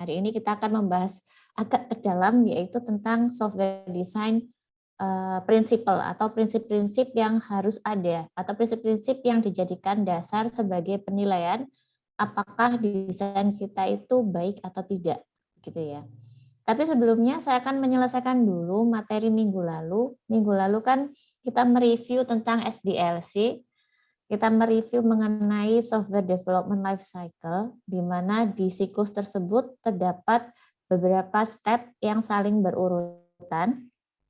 Hari ini kita akan membahas agak terdalam, yaitu tentang software design principle atau prinsip-prinsip yang harus ada atau prinsip-prinsip yang dijadikan dasar sebagai penilaian apakah desain kita itu baik atau tidak, gitu ya. Tapi sebelumnya saya akan menyelesaikan dulu materi minggu lalu. Minggu lalu kan kita mereview tentang SDLC, kita mereview mengenai software development life cycle, di mana di siklus tersebut terdapat beberapa step yang saling berurutan,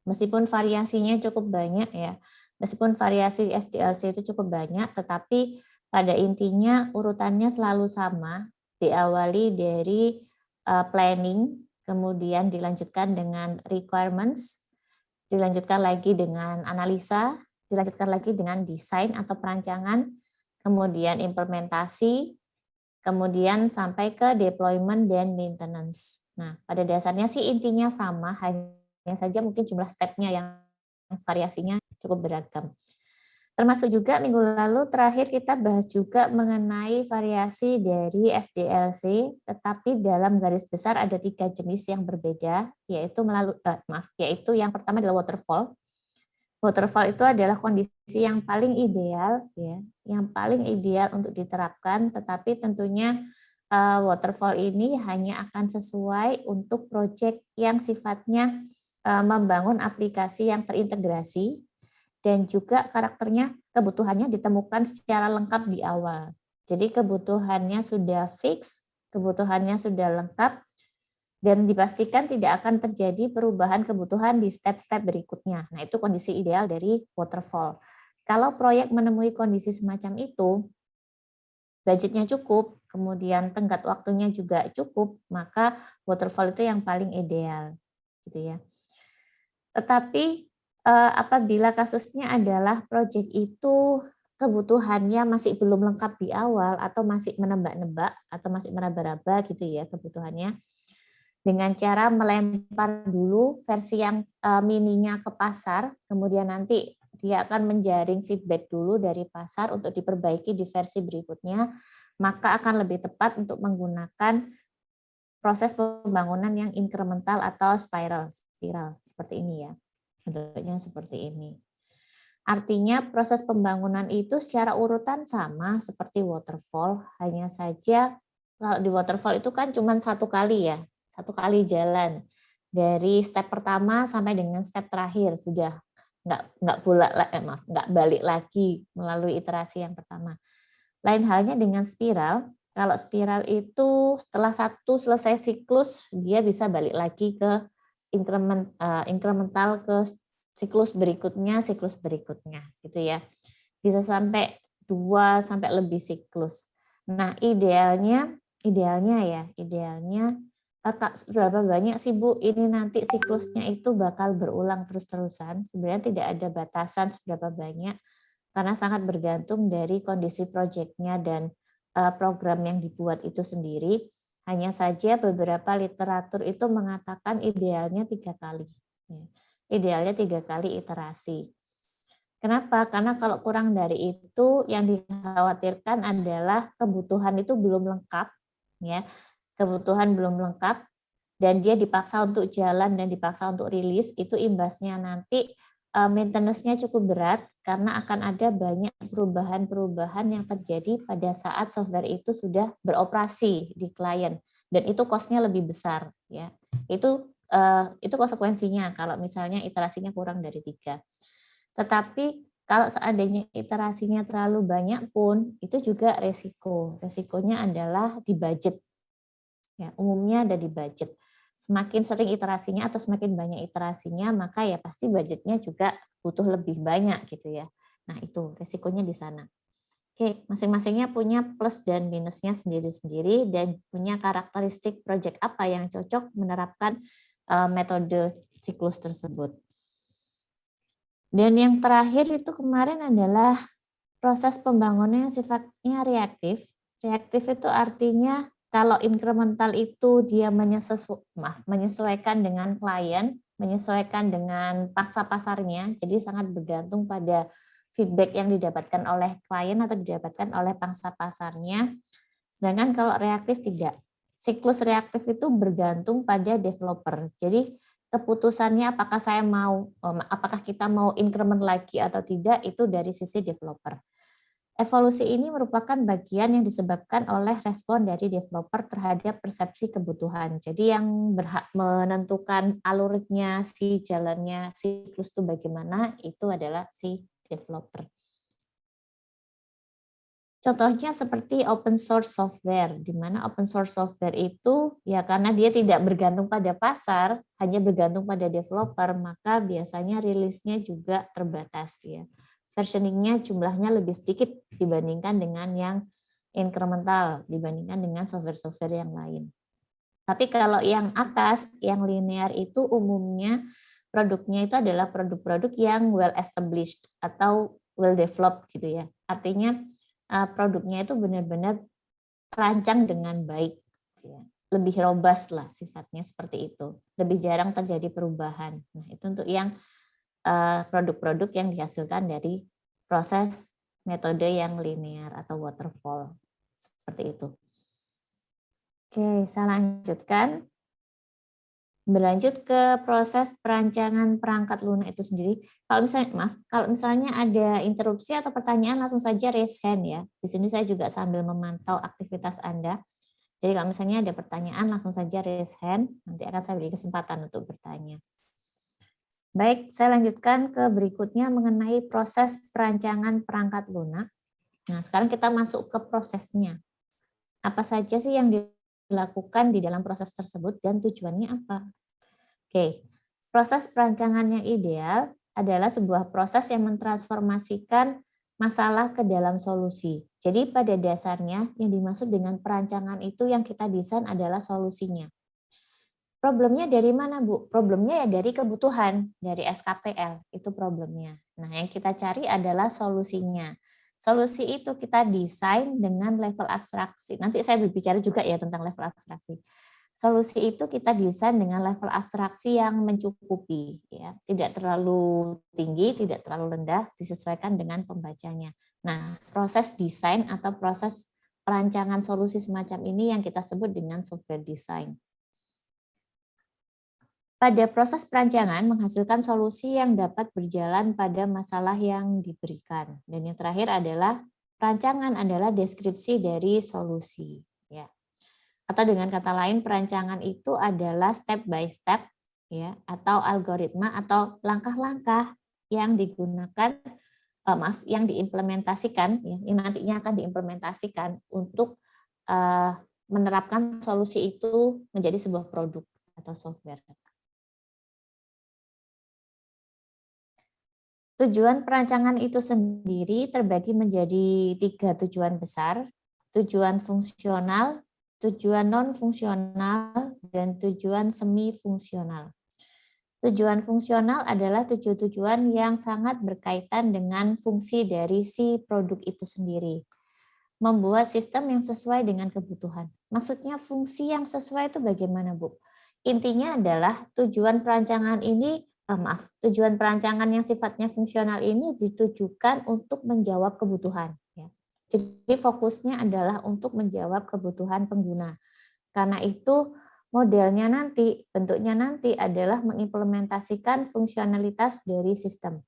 meskipun variasinya cukup banyak ya, meskipun variasi SDLC itu cukup banyak, tetapi pada intinya urutannya selalu sama, diawali dari planning, kemudian dilanjutkan dengan requirements, dilanjutkan lagi dengan analisa, dilanjutkan lagi dengan desain atau perancangan, kemudian implementasi, kemudian sampai ke deployment dan maintenance. Nah, pada dasarnya sih intinya sama, hanya saja mungkin jumlah step-nya yang variasinya cukup beragam. Termasuk juga minggu lalu terakhir kita bahas juga mengenai variasi dari SDLC, tetapi dalam garis besar ada 3 jenis yang berbeda, yaitu yang pertama adalah waterfall. Waterfall itu adalah kondisi yang paling ideal, ya, yang paling ideal untuk diterapkan, tetapi tentunya waterfall ini hanya akan sesuai untuk proyek yang sifatnya membangun aplikasi yang terintegrasi, dan juga karakternya, kebutuhannya ditemukan secara lengkap di awal. Jadi kebutuhannya sudah fix, kebutuhannya sudah lengkap, dan dipastikan tidak akan terjadi perubahan kebutuhan di step-step berikutnya. Nah, itu kondisi ideal dari waterfall. Kalau proyek menemui kondisi semacam itu, budgetnya cukup, kemudian tenggat waktunya juga cukup, maka waterfall itu yang paling ideal, gitu ya. Tetapi apabila kasusnya adalah proyek itu kebutuhannya masih belum lengkap di awal atau masih menebak-nebak atau masih meraba-raba gitu ya kebutuhannya, dengan cara melempar dulu versi yang mininya ke pasar, kemudian nanti dia akan menjaring feedback dulu dari pasar untuk diperbaiki di versi berikutnya, maka akan lebih tepat untuk menggunakan proses pembangunan yang incremental atau spiral seperti ini ya. Bentuknya seperti ini. Artinya proses pembangunan itu secara urutan sama seperti waterfall, hanya saja kalau di waterfall itu kan cuma satu kali ya, satu kali jalan dari step pertama sampai dengan step terakhir, sudah nggak balik lagi melalui iterasi yang pertama. Lain halnya dengan spiral. Kalau spiral itu setelah satu selesai siklus dia bisa balik lagi ke incremental ke siklus berikutnya gitu ya. Bisa sampai 2 sampai lebih siklus. Nah, idealnya berapa banyak sih Bu ini nanti siklusnya itu bakal berulang terus-terusan. Sebenarnya tidak ada batasan seberapa banyak karena sangat bergantung dari kondisi proyeknya dan program yang dibuat itu sendiri. Hanya saja beberapa literatur itu mengatakan idealnya 3 kali. Idealnya 3 kali iterasi. Kenapa? Karena kalau kurang dari itu yang dikhawatirkan adalah kebutuhan itu belum lengkap, ya. Kebutuhan belum lengkap dan dia dipaksa untuk jalan dan dipaksa untuk rilis, itu imbasnya nanti maintenance-nya cukup berat karena akan ada banyak perubahan-perubahan yang terjadi pada saat software itu sudah beroperasi di klien dan itu cost-nya lebih besar ya. Itu konsekuensinya kalau misalnya iterasinya kurang dari 3. Tetapi kalau seandainya iterasinya terlalu banyak pun itu juga resiko. Resikonya adalah di budget. Ya, umumnya ada di budget. Semakin sering iterasinya atau semakin banyak iterasinya, maka ya pasti budgetnya juga butuh lebih banyak gitu ya. Nah, itu resikonya di sana. Oke, masing-masingnya punya plus dan minusnya sendiri-sendiri dan punya karakteristik proyek apa yang cocok menerapkan metode siklus tersebut. Dan yang terakhir itu kemarin adalah proses pembangunan yang sifatnya reaktif. Reaktif itu artinya kalau incremental itu dia menyesuaikan dengan klien, menyesuaikan dengan pangsa pasarnya, jadi sangat bergantung pada feedback yang didapatkan oleh klien atau didapatkan oleh pangsa pasarnya. Sedangkan kalau reaktif tidak. siklus reaktif itu bergantung pada developer. Jadi keputusannya apakah kita mau increment lagi atau tidak itu dari sisi developer. Evolusi ini merupakan bagian yang disebabkan oleh respon dari developer terhadap persepsi kebutuhan. Jadi yang berhak menentukan alurnya, si jalannya siklus itu bagaimana, itu adalah si developer. Contohnya seperti open source software, di mana open source software itu ya karena dia tidak bergantung pada pasar, hanya bergantung pada developer, maka biasanya rilisnya juga terbatas ya. Versioningnya jumlahnya lebih sedikit dibandingkan dengan yang incremental, dibandingkan dengan software-software yang lain. Tapi kalau yang atas, yang linear itu umumnya produknya itu adalah produk-produk yang well established atau well developed gitu ya. Artinya produknya itu benar-benar terancang dengan baik, lebih robust lah sifatnya seperti itu, lebih jarang terjadi perubahan. Nah itu untuk yang produk-produk yang dihasilkan dari proses metode yang linear atau waterfall seperti itu. Oke, saya lanjutkan. Berlanjut ke proses perancangan perangkat lunak itu sendiri. Kalau misalnya ada interupsi atau pertanyaan langsung saja raise hand ya. Di sini saya juga sambil memantau aktivitas Anda. Jadi kalau misalnya ada pertanyaan langsung saja raise hand, nanti akan saya beri kesempatan untuk bertanya. Baik, saya lanjutkan ke berikutnya mengenai proses perancangan perangkat lunak. Nah, sekarang kita masuk ke prosesnya. Apa saja sih yang dilakukan di dalam proses tersebut dan tujuannya apa? Oke, proses perancangan yang ideal adalah sebuah proses yang mentransformasikan masalah ke dalam solusi. Jadi pada dasarnya yang dimaksud dengan perancangan itu yang kita desain adalah solusinya. Problemnya dari mana, Bu? Problemnya ya dari kebutuhan, dari SKPL, itu problemnya. Nah, yang kita cari adalah solusinya. Solusi itu kita desain dengan level abstraksi. Nanti saya berbicara juga ya tentang level abstraksi. Solusi itu kita desain dengan level abstraksi yang mencukupi, ya, tidak terlalu tinggi, tidak terlalu rendah, disesuaikan dengan pembacanya. Nah, proses desain atau proses perancangan solusi semacam ini yang kita sebut dengan software design. Pada proses perancangan menghasilkan solusi yang dapat berjalan pada masalah yang diberikan. Dan yang terakhir adalah perancangan adalah deskripsi dari solusi. Ya. Atau dengan kata lain perancangan itu adalah step by step ya atau algoritma atau langkah-langkah yang digunakan yang diimplementasikan ya, yang nantinya akan diimplementasikan untuk menerapkan solusi itu menjadi sebuah produk atau software. Tujuan perancangan itu sendiri terbagi menjadi 3 tujuan besar, tujuan fungsional, tujuan non-fungsional, dan tujuan semi-fungsional. Tujuan fungsional adalah tujuan yang sangat berkaitan dengan fungsi dari si produk itu sendiri. Membuat sistem yang sesuai dengan kebutuhan. Maksudnya fungsi yang sesuai itu bagaimana, Bu? Intinya adalah tujuan perancangan ini, tujuan perancangan yang sifatnya fungsional ini ditujukan untuk menjawab kebutuhan. Jadi fokusnya adalah untuk menjawab kebutuhan pengguna. Karena itu modelnya nanti, bentuknya nanti adalah mengimplementasikan fungsionalitas dari sistem.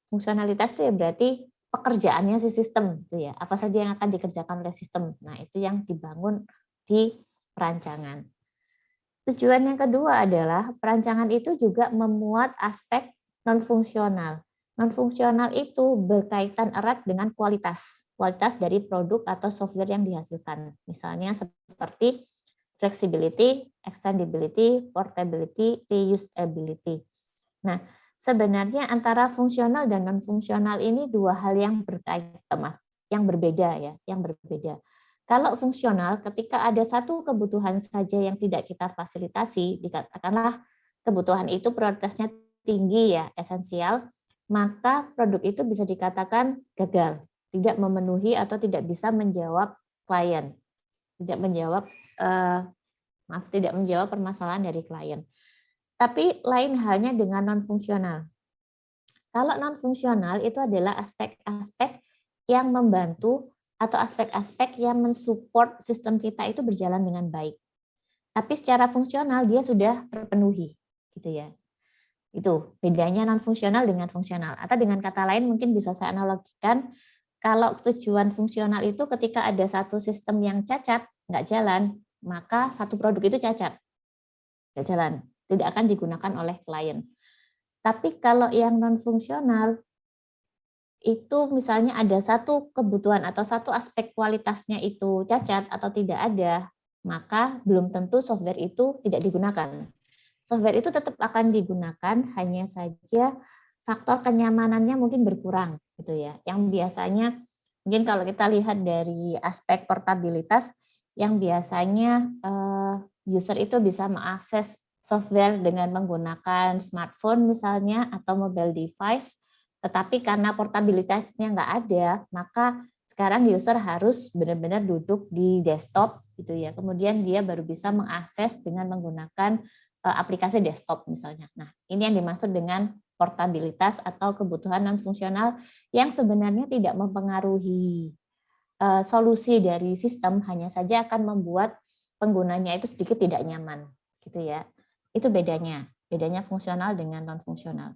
Fungsionalitas itu ya berarti pekerjaannya si sistem itu ya. Apa saja yang akan dikerjakan oleh sistem. Nah, itu yang dibangun di perancangan. Tujuan yang kedua adalah perancangan itu juga memuat aspek non-fungsional. Non-fungsional itu berkaitan erat dengan kualitas dari produk atau software yang dihasilkan. Misalnya seperti flexibility, extendability, portability, reusability. Nah, sebenarnya antara fungsional dan non-fungsional ini dua hal yang berbeda ya, yang berbeda. Kalau fungsional, ketika ada satu kebutuhan saja yang tidak kita fasilitasi, dikatakanlah kebutuhan itu prioritasnya tinggi ya, esensial, maka produk itu bisa dikatakan gagal, tidak memenuhi atau tidak bisa menjawab klien, tidak menjawab permasalahan dari klien. Tapi lain halnya dengan non-fungsional. Kalau non-fungsional itu adalah aspek-aspek yang membantu atau aspek-aspek yang mensupport sistem kita itu berjalan dengan baik. tapi secara fungsional dia sudah terpenuhi, gitu ya. Itu bedanya non-fungsional dengan fungsional. Atau dengan kata lain mungkin bisa saya analogikan, kalau tujuan fungsional itu ketika ada satu sistem yang cacat, nggak jalan, maka satu produk itu cacat, nggak jalan, tidak akan digunakan oleh klien. Tapi kalau yang non-fungsional, itu misalnya ada satu kebutuhan atau satu aspek kualitasnya itu cacat atau tidak ada, maka belum tentu software itu tidak digunakan. Software itu tetap akan digunakan, hanya saja faktor kenyamanannya mungkin berkurang, gitu ya. Yang biasanya mungkin kalau kita lihat dari aspek portabilitas, yang biasanya user itu bisa mengakses software dengan menggunakan smartphone misalnya atau mobile device, tetapi karena portabilitasnya nggak ada, maka sekarang user harus benar-benar duduk di desktop gitu ya. Kemudian dia baru bisa mengakses dengan menggunakan aplikasi desktop misalnya. Nah, ini yang dimaksud dengan portabilitas atau kebutuhan non fungsional yang sebenarnya tidak mempengaruhi solusi dari sistem, hanya saja akan membuat penggunanya itu sedikit tidak nyaman, gitu ya. Itu bedanya fungsional dengan non fungsional.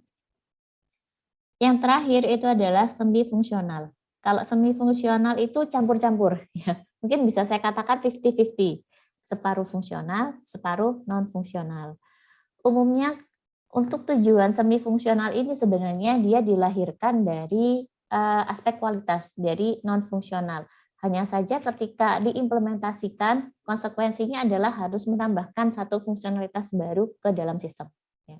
Yang terakhir itu adalah semi fungsional. Kalau semi fungsional itu campur-campur, ya. Mungkin bisa saya katakan 50-50, separuh fungsional, separuh non fungsional. Umumnya untuk tujuan semi fungsional ini sebenarnya dia dilahirkan dari aspek kualitas dari non fungsional. Hanya saja ketika diimplementasikan, konsekuensinya adalah harus menambahkan satu fungsionalitas baru ke dalam sistem.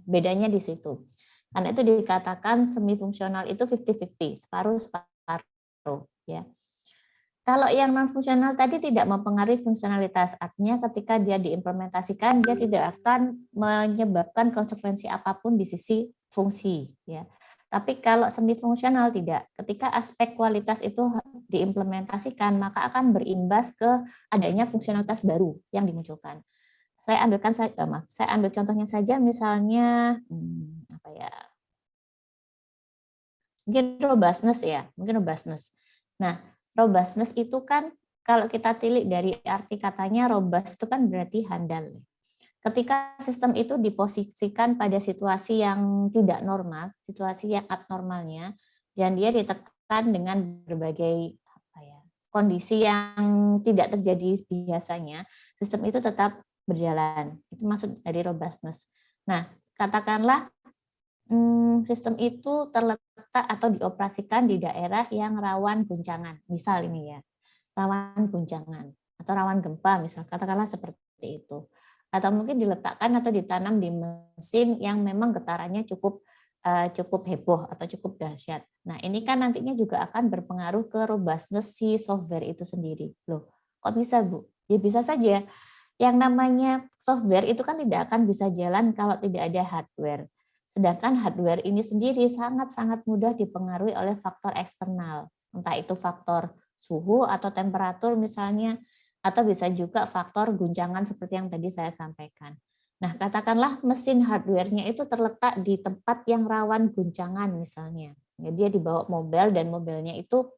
Bedanya di situ. Karena itu dikatakan semi fungsional itu 50-50, separuh-separuh. Ya. Kalau yang non fungsional tadi tidak mempengaruhi fungsionalitas, artinya ketika dia diimplementasikan dia tidak akan menyebabkan konsekuensi apapun di sisi fungsi, ya. Tapi kalau semi fungsional tidak, ketika aspek kualitas itu diimplementasikan maka akan berimbas ke adanya fungsionalitas baru yang dimunculkan. Saya ambil contohnya saja misalnya apa ya? Mungkin robustness. Nah, robustness itu kan kalau kita tilik dari arti katanya robust itu kan berarti handal. Ketika sistem itu diposisikan pada situasi yang tidak normal, situasi yang abnormalnya, dan dia ditekan dengan berbagai kondisi yang tidak terjadi biasanya, sistem itu tetap berjalan. Itu maksud dari robustness. Nah, katakanlah sistem itu terletak atau dioperasikan di daerah yang rawan guncangan. Misal ini ya, rawan guncangan atau rawan gempa, misal katakanlah seperti itu. Atau mungkin diletakkan atau ditanam di mesin yang memang getarannya cukup heboh atau cukup dahsyat. Nah, ini kan nantinya juga akan berpengaruh ke robustness si software itu sendiri. Loh, kok bisa, Bu? Ya bisa saja. Yang namanya software itu kan tidak akan bisa jalan kalau tidak ada hardware. Sedangkan hardware ini sendiri sangat-sangat mudah dipengaruhi oleh faktor eksternal. Entah itu faktor suhu atau temperatur misalnya, atau bisa juga faktor guncangan seperti yang tadi saya sampaikan. Nah, katakanlah mesin hardware-nya itu terletak di tempat yang rawan guncangan misalnya. Ya, dia dibawa mobil dan mobilnya itu,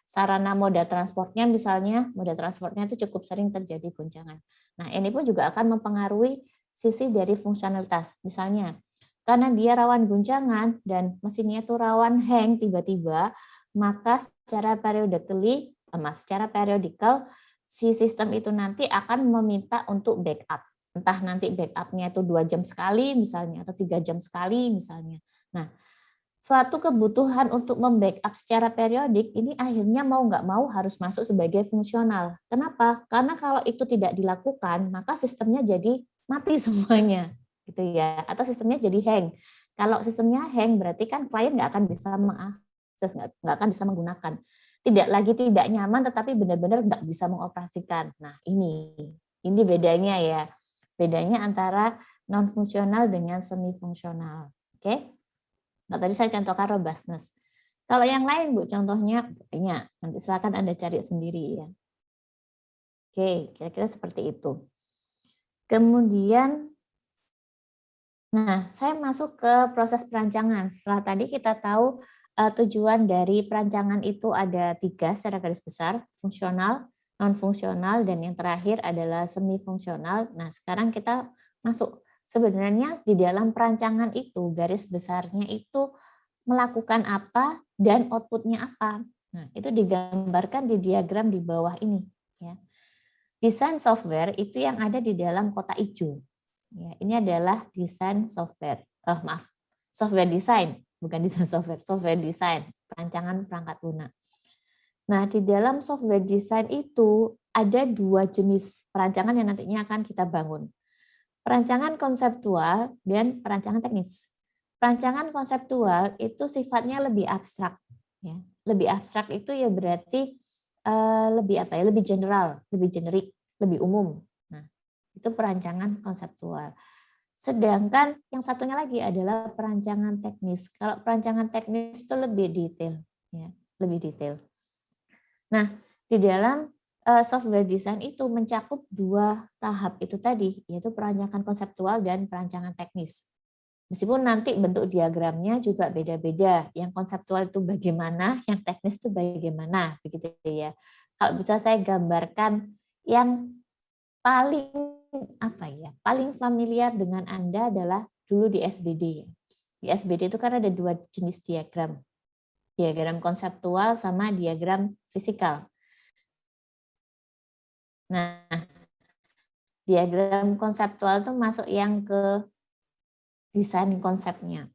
sarana moda transportnya misalnya, moda transportnya itu cukup sering terjadi guncangan. Nah, ini pun juga akan mempengaruhi sisi dari fungsionalitas. Misalnya, karena dia rawan guncangan dan mesinnya itu rawan hang tiba-tiba, maka secara periodikal si sistem itu nanti akan meminta untuk backup. Entah nanti backupnya itu 2 jam sekali misalnya atau 3 jam sekali misalnya. Nah, suatu kebutuhan untuk membackup secara periodik ini akhirnya mau nggak mau harus masuk sebagai fungsional. Kenapa? Karena kalau itu tidak dilakukan, maka sistemnya jadi mati semuanya, gitu ya. Atau sistemnya jadi hang. Kalau sistemnya hang berarti kan klien nggak akan bisa mengakses, nggak akan bisa menggunakan. Tidak lagi tidak nyaman, tetapi benar-benar nggak bisa mengoperasikan. Nah, ini bedanya ya. Bedanya antara non fungsional dengan semi fungsional. Oke? Nah, tadi saya contohkan robustness. Kalau yang lain, Bu, contohnya banyak. Nanti silakan Anda cari sendiri ya. Oke, kira-kira seperti itu. Kemudian, nah, saya masuk ke proses perancangan. Setelah tadi kita tahu tujuan dari perancangan itu ada 3 secara garis besar, fungsional, non-fungsional, dan yang terakhir adalah semi-fungsional. Nah, sekarang kita masuk. Sebenarnya di dalam perancangan itu, garis besarnya itu melakukan apa dan output-nya apa. Nah, itu digambarkan di diagram di bawah ini. Ya. Desain software itu yang ada di dalam kotak hijau. Ya, ini adalah desain software. Software design, bukan desain software, software design, perancangan perangkat lunak. Nah, di dalam software design itu ada dua jenis perancangan yang nantinya akan kita bangun. Perancangan konseptual dan perancangan teknis. Perancangan konseptual itu sifatnya lebih abstrak. Ya. Lebih abstrak itu ya berarti lebih apa ya? Lebih general, lebih generik, lebih umum. Nah, itu perancangan konseptual. Sedangkan yang satunya lagi adalah perancangan teknis. Kalau perancangan teknis itu lebih detail, ya, lebih detail. Nah, di dalam software design itu mencakup dua tahap itu tadi, yaitu perancangan konseptual dan perancangan teknis. Meskipun nanti bentuk diagramnya juga beda-beda, yang konseptual itu bagaimana, yang teknis itu bagaimana, begitu ya. Kalau bisa saya gambarkan yang paling paling familiar dengan Anda adalah dulu di SBD. Di SBD itu kan ada dua jenis diagram. Diagram konseptual sama diagram fisikal. Nah, diagram konseptual itu masuk yang ke desain konsepnya.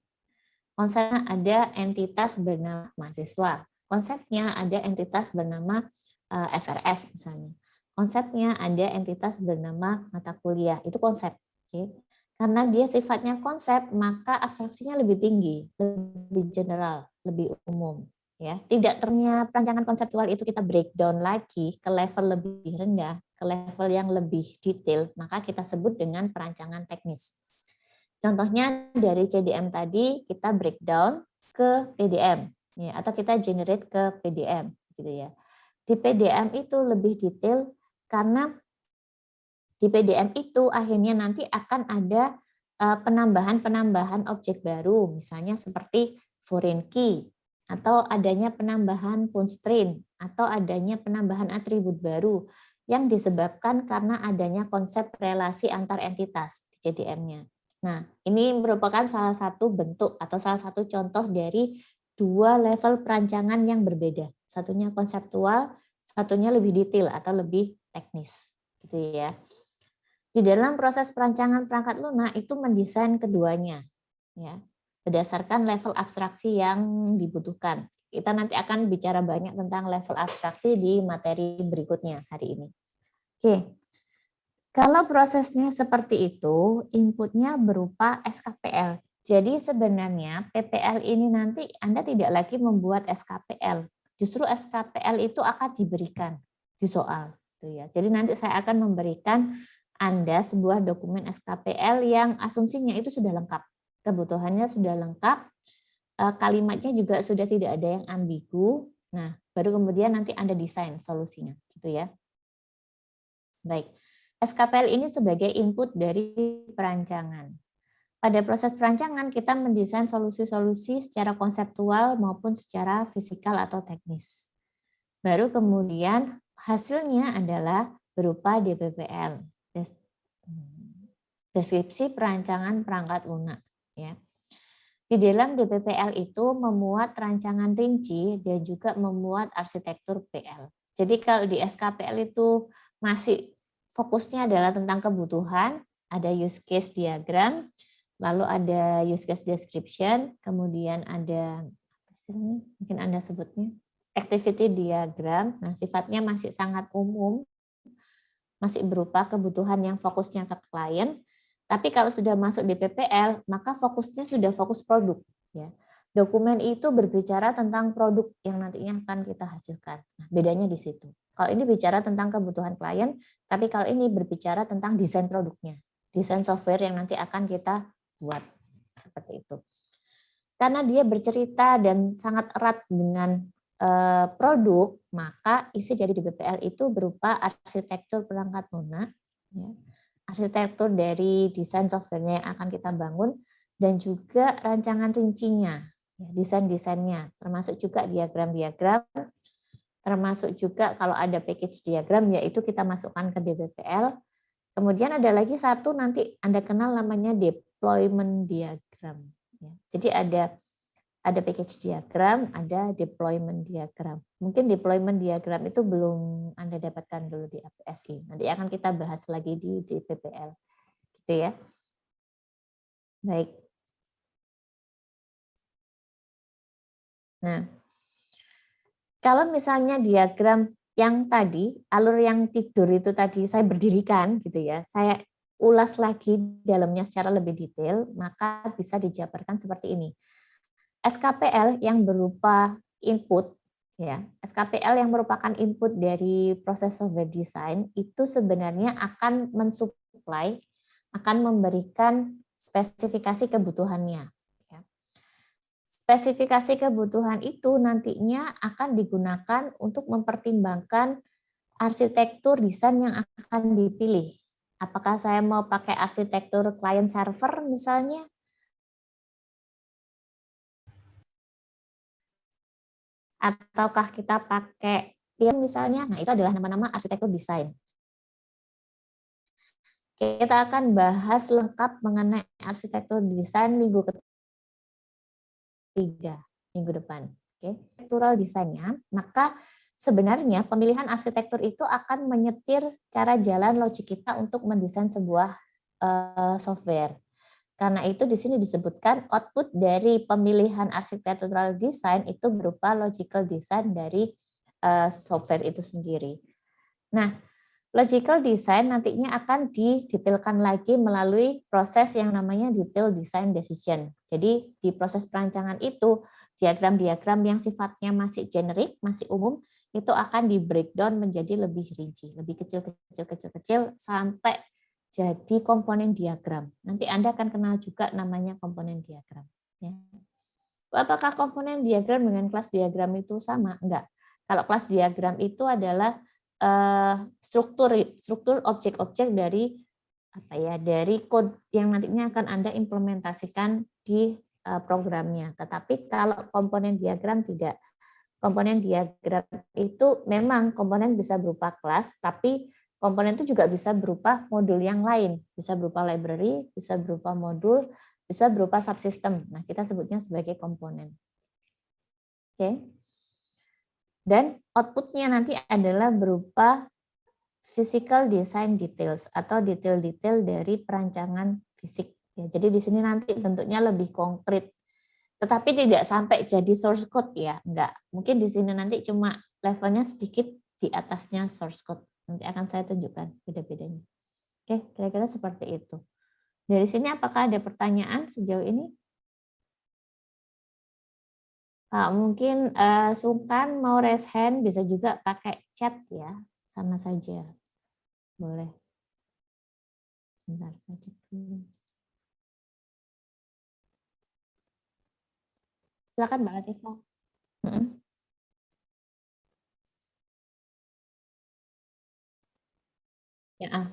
Konsepnya ada entitas bernama mahasiswa. Konsepnya ada entitas bernama FRS misalnya. Konsepnya ada entitas bernama mata kuliah. Itu konsep. Okay. Karena dia sifatnya konsep, maka abstraksinya lebih tinggi, lebih general, lebih umum. Ya, tidak ternyata perancangan konseptual itu kita breakdown lagi ke level lebih rendah, ke level yang lebih detail, maka kita sebut dengan perancangan teknis. Contohnya dari CDM tadi kita breakdown ke PDM, ya, atau kita generate ke PDM, gitu ya. Di PDM itu lebih detail karena di PDM itu akhirnya nanti akan ada penambahan objek baru, misalnya seperti foreign key, atau adanya penambahan constraint, atau adanya penambahan atribut baru yang disebabkan karena adanya konsep relasi antar entitas di CDM-nya. Nah, ini merupakan salah satu bentuk atau salah satu contoh dari dua level perancangan yang berbeda. Satunya konseptual, satunya lebih detail atau lebih teknis, gitu ya. Di dalam proses perancangan perangkat lunak itu mendesain keduanya, ya, berdasarkan level abstraksi yang dibutuhkan. Kita nanti akan bicara banyak tentang level abstraksi di materi berikutnya hari ini. Oke, kalau prosesnya seperti itu, inputnya berupa SKPL. Jadi sebenarnya PPL ini nanti Anda tidak lagi membuat SKPL, justru SKPL itu akan diberikan di soal. Jadi nanti saya akan memberikan Anda sebuah dokumen SKPL yang asumsinya itu sudah lengkap, kebutuhannya sudah lengkap, kalimatnya juga sudah tidak ada yang ambigu. Nah, baru kemudian nanti Anda desain solusinya, gitu ya. Baik, SKPL ini sebagai input dari perancangan. Pada proses perancangan kita mendesain solusi-solusi secara konseptual maupun secara fisikal atau teknis. Baru kemudian hasilnya adalah berupa DPPL, deskripsi perancangan perangkat lunak. Ya. Di dalam DPPL itu memuat rancangan rinci dan juga memuat arsitektur PL. Jadi kalau di SKPL itu masih fokusnya adalah tentang kebutuhan, ada use case diagram, lalu ada use case description, kemudian ada mungkin Anda sebutnya activity diagram. Nah, sifatnya masih sangat umum, masih berupa kebutuhan yang fokusnya ke klien. Tapi kalau sudah masuk di PPL, maka fokusnya sudah fokus produk. Ya. Dokumen itu berbicara tentang produk yang nantinya akan kita hasilkan. Nah, bedanya di situ. Kalau ini bicara tentang kebutuhan klien, tapi kalau ini berbicara tentang desain produknya, desain software yang nanti akan kita buat. Seperti itu. Karena dia bercerita dan sangat erat dengan produk, maka isi dari DPPL itu berupa arsitektur perangkat lunak, ya, arsitektur dari desain softwarenya yang akan kita bangun, dan juga rancangan rincinya, ya, desain-desainnya, termasuk juga diagram-diagram, termasuk juga kalau ada package diagram, yaitu kita masukkan ke DBPL. Kemudian ada lagi satu nanti Anda kenal namanya deployment diagram. Jadi ada package diagram, ada deployment diagram. Mungkin deployment diagram itu belum Anda dapatkan dulu di APSI. Nanti akan kita bahas lagi di DBPL. Gitu ya. Baik. Nah, kalau misalnya diagram yang tadi, alur yang tidur itu tadi saya berdirikan gitu ya, saya ulas lagi dalamnya secara lebih detail, maka bisa dijabarkan seperti ini. SKPL yang berupa input, ya, SKPL yang merupakan input dari proses software design itu sebenarnya akan mensuplai, akan memberikan spesifikasi kebutuhannya. Spesifikasi kebutuhan itu nantinya akan digunakan untuk mempertimbangkan arsitektur desain yang akan dipilih. Apakah saya mau pakai arsitektur client server misalnya? Ataukah kita pakai PIM misalnya? Nah, itu adalah nama-nama arsitektur desain. Kita akan bahas lengkap mengenai arsitektur desain minggu ketiga, minggu depan. Oke, arsitektural desainnya, maka sebenarnya pemilihan arsitektur itu akan menyetir cara jalan logik kita untuk mendesain sebuah software. Karena itu di sini disebutkan output dari pemilihan arsitektural design itu berupa logical design dari software itu sendiri. Nah, logical design nantinya akan didetailkan lagi melalui proses yang namanya detail design decision. Jadi di proses perancangan itu, diagram-diagram yang sifatnya masih generik, masih umum, itu akan di breakdown menjadi lebih rinci, lebih kecil, sampai jadi komponen diagram. Nanti Anda akan kenal juga namanya komponen diagram. Ya. Apakah komponen diagram dengan kelas diagram itu sama? Enggak. Kalau kelas diagram itu adalah struktur objek-objek dari dari kode yang nantinya akan Anda implementasikan di programnya. Tetapi kalau komponen diagram tidak. Komponen diagram itu memang komponen bisa berupa kelas, tapi komponen itu juga bisa berupa modul yang lain, bisa berupa library, bisa berupa modul, bisa berupa subsystem. Nah, kita sebutnya sebagai komponen. Oke. Dan outputnya nanti adalah berupa physical design details atau detail-detail dari perancangan fisik. Ya, jadi di sini nanti bentuknya lebih konkret, tetapi tidak sampai jadi source code ya, enggak. Mungkin di sini nanti cuma levelnya sedikit di atasnya source code. Nanti akan saya tunjukkan beda-bedanya. Oke, kira-kira seperti itu. Dari sini apakah ada pertanyaan sejauh ini? Mungkin sungkan mau raise hand, bisa juga pakai chat ya, sama saja. Boleh. Bentar saya cek dulu. Silakan Mbak Latifah. Ya,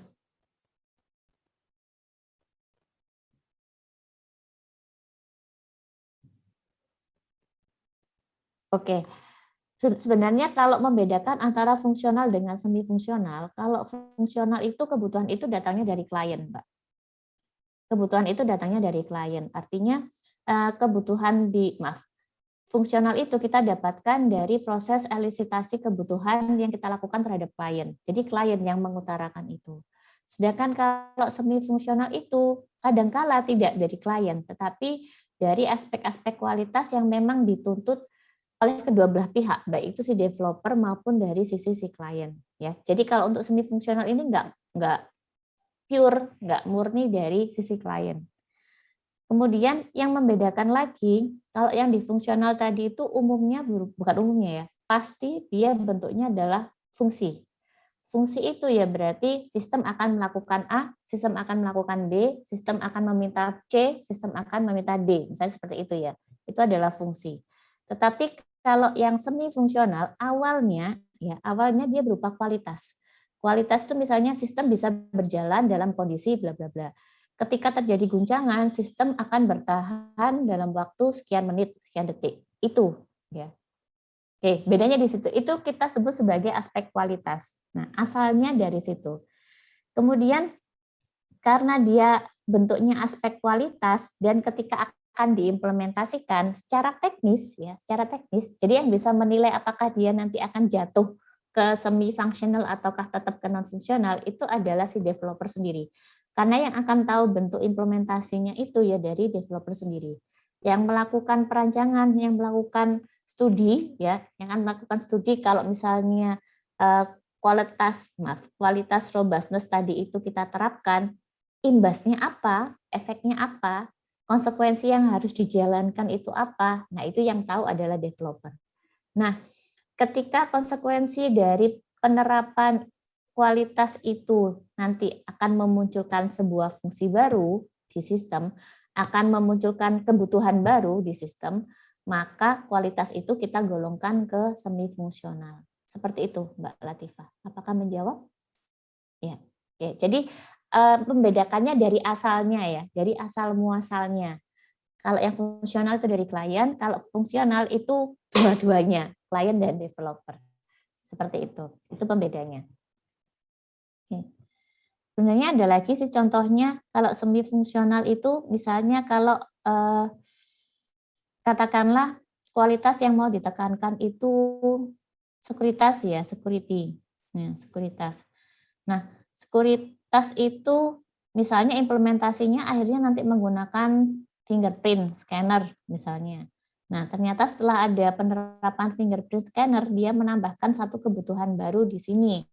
oke. Sebenarnya kalau membedakan antara fungsional dengan semi fungsional, kalau fungsional itu kebutuhan itu datangnya dari klien, Mbak. Kebutuhan itu datangnya dari klien. Artinya kebutuhan fungsional itu kita dapatkan dari proses elisitasi kebutuhan yang kita lakukan terhadap klien. Jadi klien yang mengutarakan itu. Sedangkan kalau semi fungsional itu kadangkala tidak dari klien, tetapi dari aspek-aspek kualitas yang memang dituntut oleh kedua belah pihak, baik itu si developer maupun dari sisi si klien. Ya, jadi kalau untuk semi fungsional ini nggak pure, nggak murni dari sisi klien. Kemudian yang membedakan lagi, kalau yang di fungsional tadi itu umumnya, bukan umumnya ya, pasti dia bentuknya adalah fungsi. Fungsi itu ya berarti sistem akan melakukan A, sistem akan melakukan B, sistem akan meminta C, sistem akan meminta D. Misalnya seperti itu ya. Itu adalah fungsi. Tetapi kalau yang semi fungsional awalnya dia berupa kualitas. Kualitas itu misalnya sistem bisa berjalan dalam kondisi bla bla bla. Ketika terjadi guncangan, sistem akan bertahan dalam waktu sekian menit, sekian detik. Itu ya. Oke, bedanya di situ. Itu kita sebut sebagai aspek kualitas. Nah, asalnya dari situ. Kemudian karena dia bentuknya aspek kualitas dan ketika akan diimplementasikan secara teknis ya, secara teknis. Jadi yang bisa menilai apakah dia nanti akan jatuh ke semi functional ataukah tetap ke non fungsional itu adalah si developer sendiri. Karena yang akan tahu bentuk implementasinya itu ya dari developer sendiri. Yang melakukan perancangan, yang melakukan studi ya, yang akan melakukan studi kalau misalnya kualitas robustness tadi itu kita terapkan, imbasnya apa, efeknya apa, konsekuensi yang harus dijalankan itu apa. Nah, itu yang tahu adalah developer. Nah, ketika konsekuensi dari penerapan kualitas itu nanti akan memunculkan sebuah fungsi baru di sistem, akan memunculkan kebutuhan baru di sistem, maka kualitas itu kita golongkan ke semi fungsional. Seperti itu, Mbak Latifah. Apakah menjawab? Ya. Oke. Jadi membedakannya dari asalnya ya, dari asal muasalnya. Kalau yang fungsional itu dari klien, kalau fungsional itu dua-duanya, klien dan developer. Seperti itu. Itu pembedanya. Oke. Sebenarnya ada lagi sih contohnya, kalau semi fungsional itu misalnya kalau katakanlah kualitas yang mau ditekankan itu sekuritas ya, security. Nah, sekuritas. Nah, sekuritas itu misalnya implementasinya akhirnya nanti menggunakan fingerprint scanner misalnya. Nah, ternyata setelah ada penerapan fingerprint scanner, dia menambahkan satu kebutuhan baru di sini,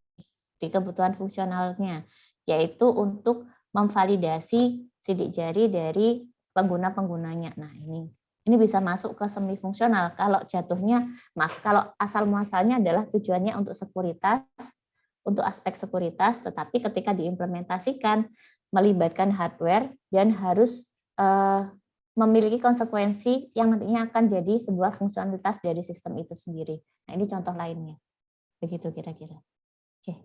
di kebutuhan fungsionalnya, yaitu untuk memvalidasi sidik jari dari pengguna-penggunanya. Nah, ini bisa masuk ke semi fungsional kalau jatuhnya, kalau asal muasalnya adalah tujuannya untuk sekuritas, untuk aspek sekuritas, tetapi ketika diimplementasikan melibatkan hardware dan harus memiliki konsekuensi yang nantinya akan jadi sebuah fungsionalitas dari sistem itu sendiri. Nah, ini contoh lainnya. Begitu kira-kira. Oke.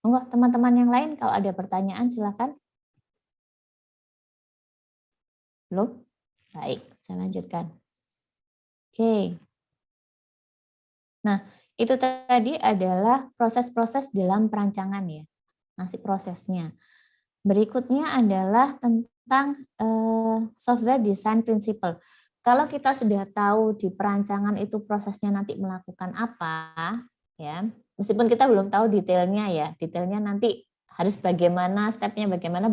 Monggo teman-teman yang lain kalau ada pertanyaan silakan. Belum? Baik, saya lanjutkan. Oke. Nah, itu tadi adalah proses-proses dalam perancangan ya. Masih prosesnya. Berikutnya adalah tentang software design principle. Kalau kita sudah tahu di perancangan itu prosesnya nanti melakukan apa, ya, meskipun kita belum tahu detailnya ya, detailnya nanti harus bagaimana, stepnya bagaimana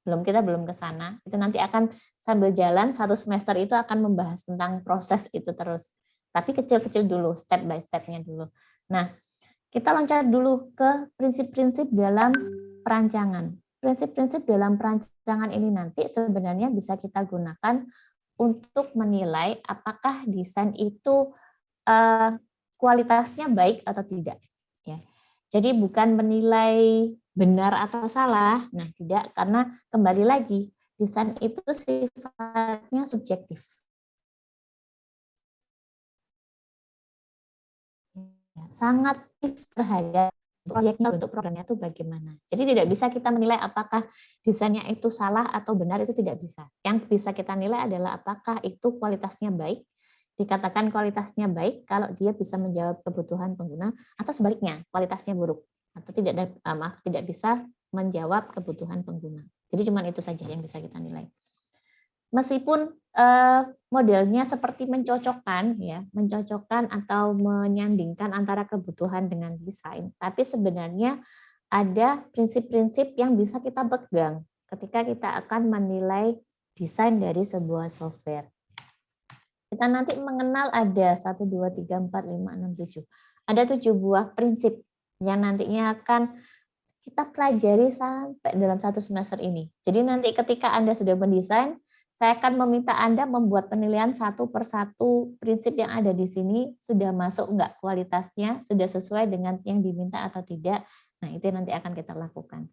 kita belum ke sana. Itu nanti akan sambil jalan satu semester itu akan membahas tentang proses itu terus. Tapi kecil-kecil dulu, step by stepnya dulu. Nah, kita loncat dulu ke prinsip-prinsip dalam perancangan. Prinsip-prinsip dalam perancangan ini nanti sebenarnya bisa kita gunakan untuk menilai apakah desain itu kualitasnya baik atau tidak. Ya. Jadi bukan menilai benar atau salah, nah tidak, karena kembali lagi desain itu sifatnya subjektif. Sangat terhadap proyeknya, untuk programnya itu bagaimana. Jadi tidak bisa kita menilai apakah desainnya itu salah atau benar, itu tidak bisa. Yang bisa kita nilai adalah apakah itu kualitasnya baik, dikatakan kualitasnya baik kalau dia bisa menjawab kebutuhan pengguna, atau sebaliknya kualitasnya buruk atau tidak bisa menjawab kebutuhan pengguna. Jadi cuma itu saja yang bisa kita nilai. Meskipun modelnya seperti mencocokkan atau menyandingkan antara kebutuhan dengan desain, tapi sebenarnya ada prinsip-prinsip yang bisa kita pegang ketika kita akan menilai desain dari sebuah software. Kita nanti mengenal ada 1, 2, 3, 4, 5, 6, 7. Ada 7 buah prinsip yang nantinya akan kita pelajari sampai dalam satu semester ini. Jadi nanti ketika Anda sudah mendesain, saya akan meminta Anda membuat penilaian satu per satu prinsip yang ada di sini, sudah masuk enggak kualitasnya, sudah sesuai dengan yang diminta atau tidak. Nah, itu nanti akan kita lakukan.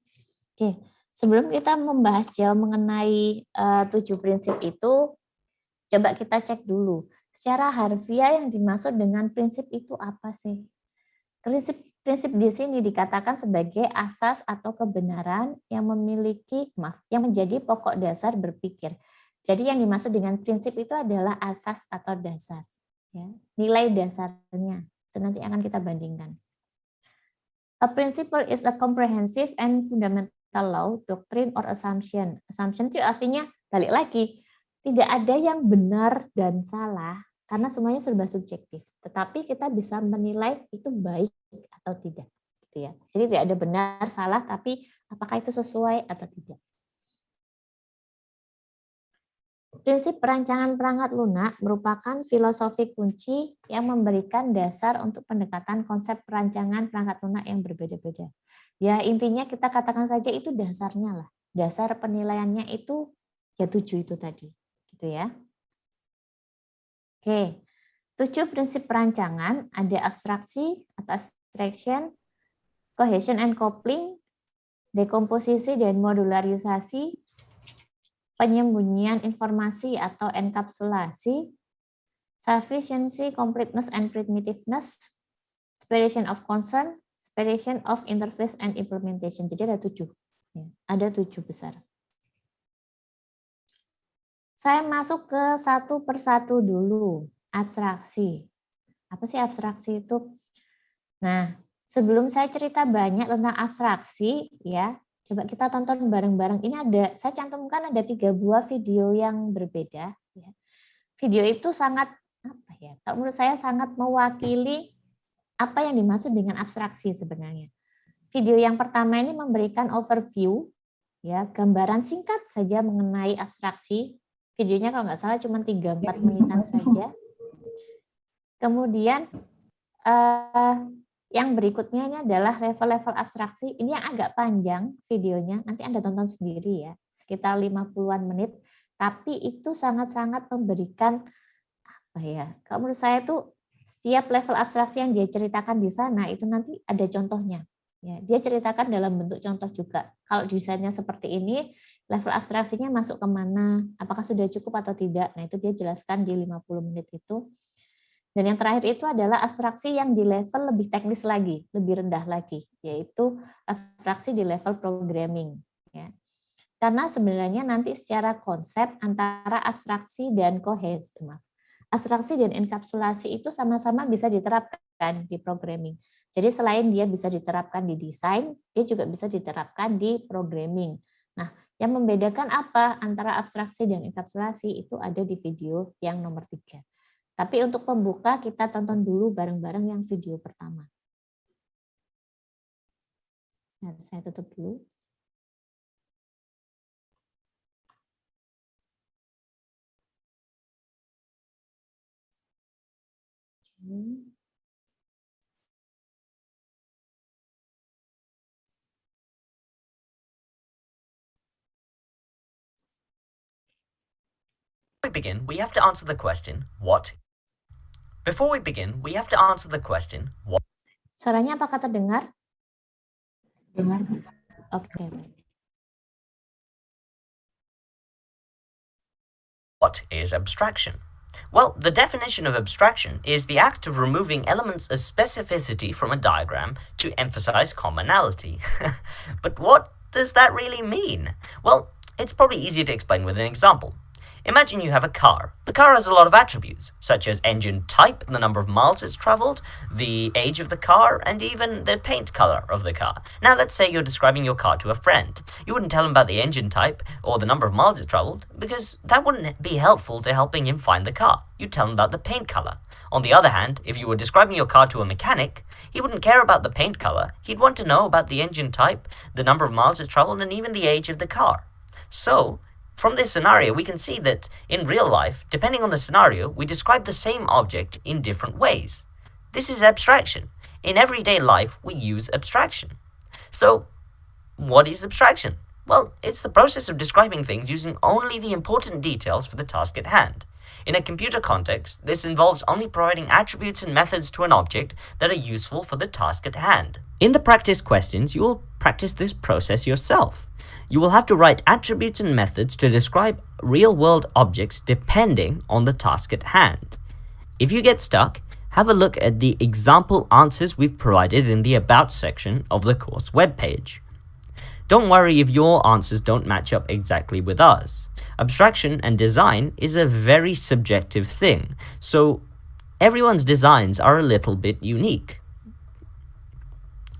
Oke, sebelum kita membahas jauh mengenai 7 prinsip itu, coba kita cek dulu, secara harfiah yang dimaksud dengan prinsip itu apa sih? Prinsip di sini dikatakan sebagai asas atau kebenaran yang yang menjadi pokok dasar berpikir. Jadi yang dimaksud dengan prinsip itu adalah asas atau dasar. Ya, nilai dasarnya itu nanti akan kita bandingkan. A principle is a comprehensive and fundamental law, doctrine, or assumption. Assumption itu artinya balik lagi, tidak ada yang benar dan salah karena semuanya serba subjektif. Tetapi kita bisa menilai itu baik atau tidak. Gitu ya. Jadi tidak ada benar salah, tapi apakah itu sesuai atau tidak. Prinsip perancangan perangkat lunak merupakan filosofi kunci yang memberikan dasar untuk pendekatan konsep perancangan perangkat lunak yang berbeda-beda. Ya intinya kita katakan saja itu dasarnya lah. Dasar penilaiannya itu ya 7 itu tadi, gitu ya. Oke, 7 prinsip perancangan ada abstraksi atau abstraction, cohesion and coupling, dekomposisi dan modularisasi, penyembunyian informasi atau enkapsulasi, sufficiency, completeness, and primitiveness, separation of concern, separation of interface, and implementation. Jadi ada 7. Ada 7 besar. Saya masuk ke satu persatu dulu. Abstraksi. Apa sih abstraksi itu? Nah, sebelum saya cerita banyak tentang abstraksi, ya, coba kita tonton bareng-bareng. Ini saya cantumkan ada 3 buah video yang berbeda. Ya. Video itu sangat, kalau menurut saya sangat mewakili apa yang dimaksud dengan abstraksi sebenarnya. Video yang pertama ini memberikan overview, ya, gambaran singkat saja mengenai abstraksi. Videonya kalau nggak salah cuma 3-4 menitan saja. Kemudian yang berikutnya ini adalah level-level abstraksi. Ini yang agak panjang videonya, nanti Anda tonton sendiri ya, sekitar 50-an menit. Tapi itu sangat-sangat memberikan, kalau menurut saya itu setiap level abstraksi yang dia ceritakan di sana, itu nanti ada contohnya. Ya, dia ceritakan dalam bentuk contoh juga. Kalau desainnya seperti ini, level abstraksinya masuk kemana, apakah sudah cukup atau tidak. Nah itu dia jelaskan di 50 menit itu. Dan yang terakhir itu adalah abstraksi yang di level lebih teknis lagi, lebih rendah lagi, yaitu abstraksi di level programming. Ya. Karena sebenarnya nanti secara konsep antara abstraksi dan kohesi, abstraksi dan enkapsulasi itu sama-sama bisa diterapkan di programming. Jadi selain dia bisa diterapkan di desain, dia juga bisa diterapkan di programming. Nah, yang membedakan apa antara abstraksi dan enkapsulasi itu ada di video yang nomor 3. Tapi untuk pembuka kita tonton dulu bareng-bareng yang video pertama. Nah, saya tutup dulu. Before we begin, we have to answer the question, what? Before we begin, we have to answer the question, what? Suaranya apakah terdengar? Dengar. Oke. What is abstraction? Well, the definition of abstraction is the act of removing elements of specificity from a diagram to emphasize commonality. But what does that really mean? Well, it's probably easier to explain with an example. Imagine you have a car. The car has a lot of attributes, such as engine type, the number of miles it's traveled, the age of the car, and even the paint color of the car. Now, let's say you're describing your car to a friend. You wouldn't tell him about the engine type or the number of miles it's traveled, because that wouldn't be helpful to helping him find the car. You'd tell him about the paint color. On the other hand, if you were describing your car to a mechanic, he wouldn't care about the paint color. He'd want to know about the engine type, the number of miles it's traveled, and even the age of the car. So, from this scenario, we can see that in real life, depending on the scenario, we describe the same object in different ways. This is abstraction. In everyday life, we use abstraction. So, what is abstraction? Well, it's the process of describing things using only the important details for the task at hand. In a computer context, this involves only providing attributes and methods to an object that are useful for the task at hand. In the practice questions, you will practice this process yourself. You will have to write attributes and methods to describe real-world objects depending on the task at hand. If you get stuck, have a look at the example answers we've provided in the About section of the course webpage. Don't worry if your answers don't match up exactly with ours. Abstraction and design is a very subjective thing, so Everyone's designs are a little bit unique.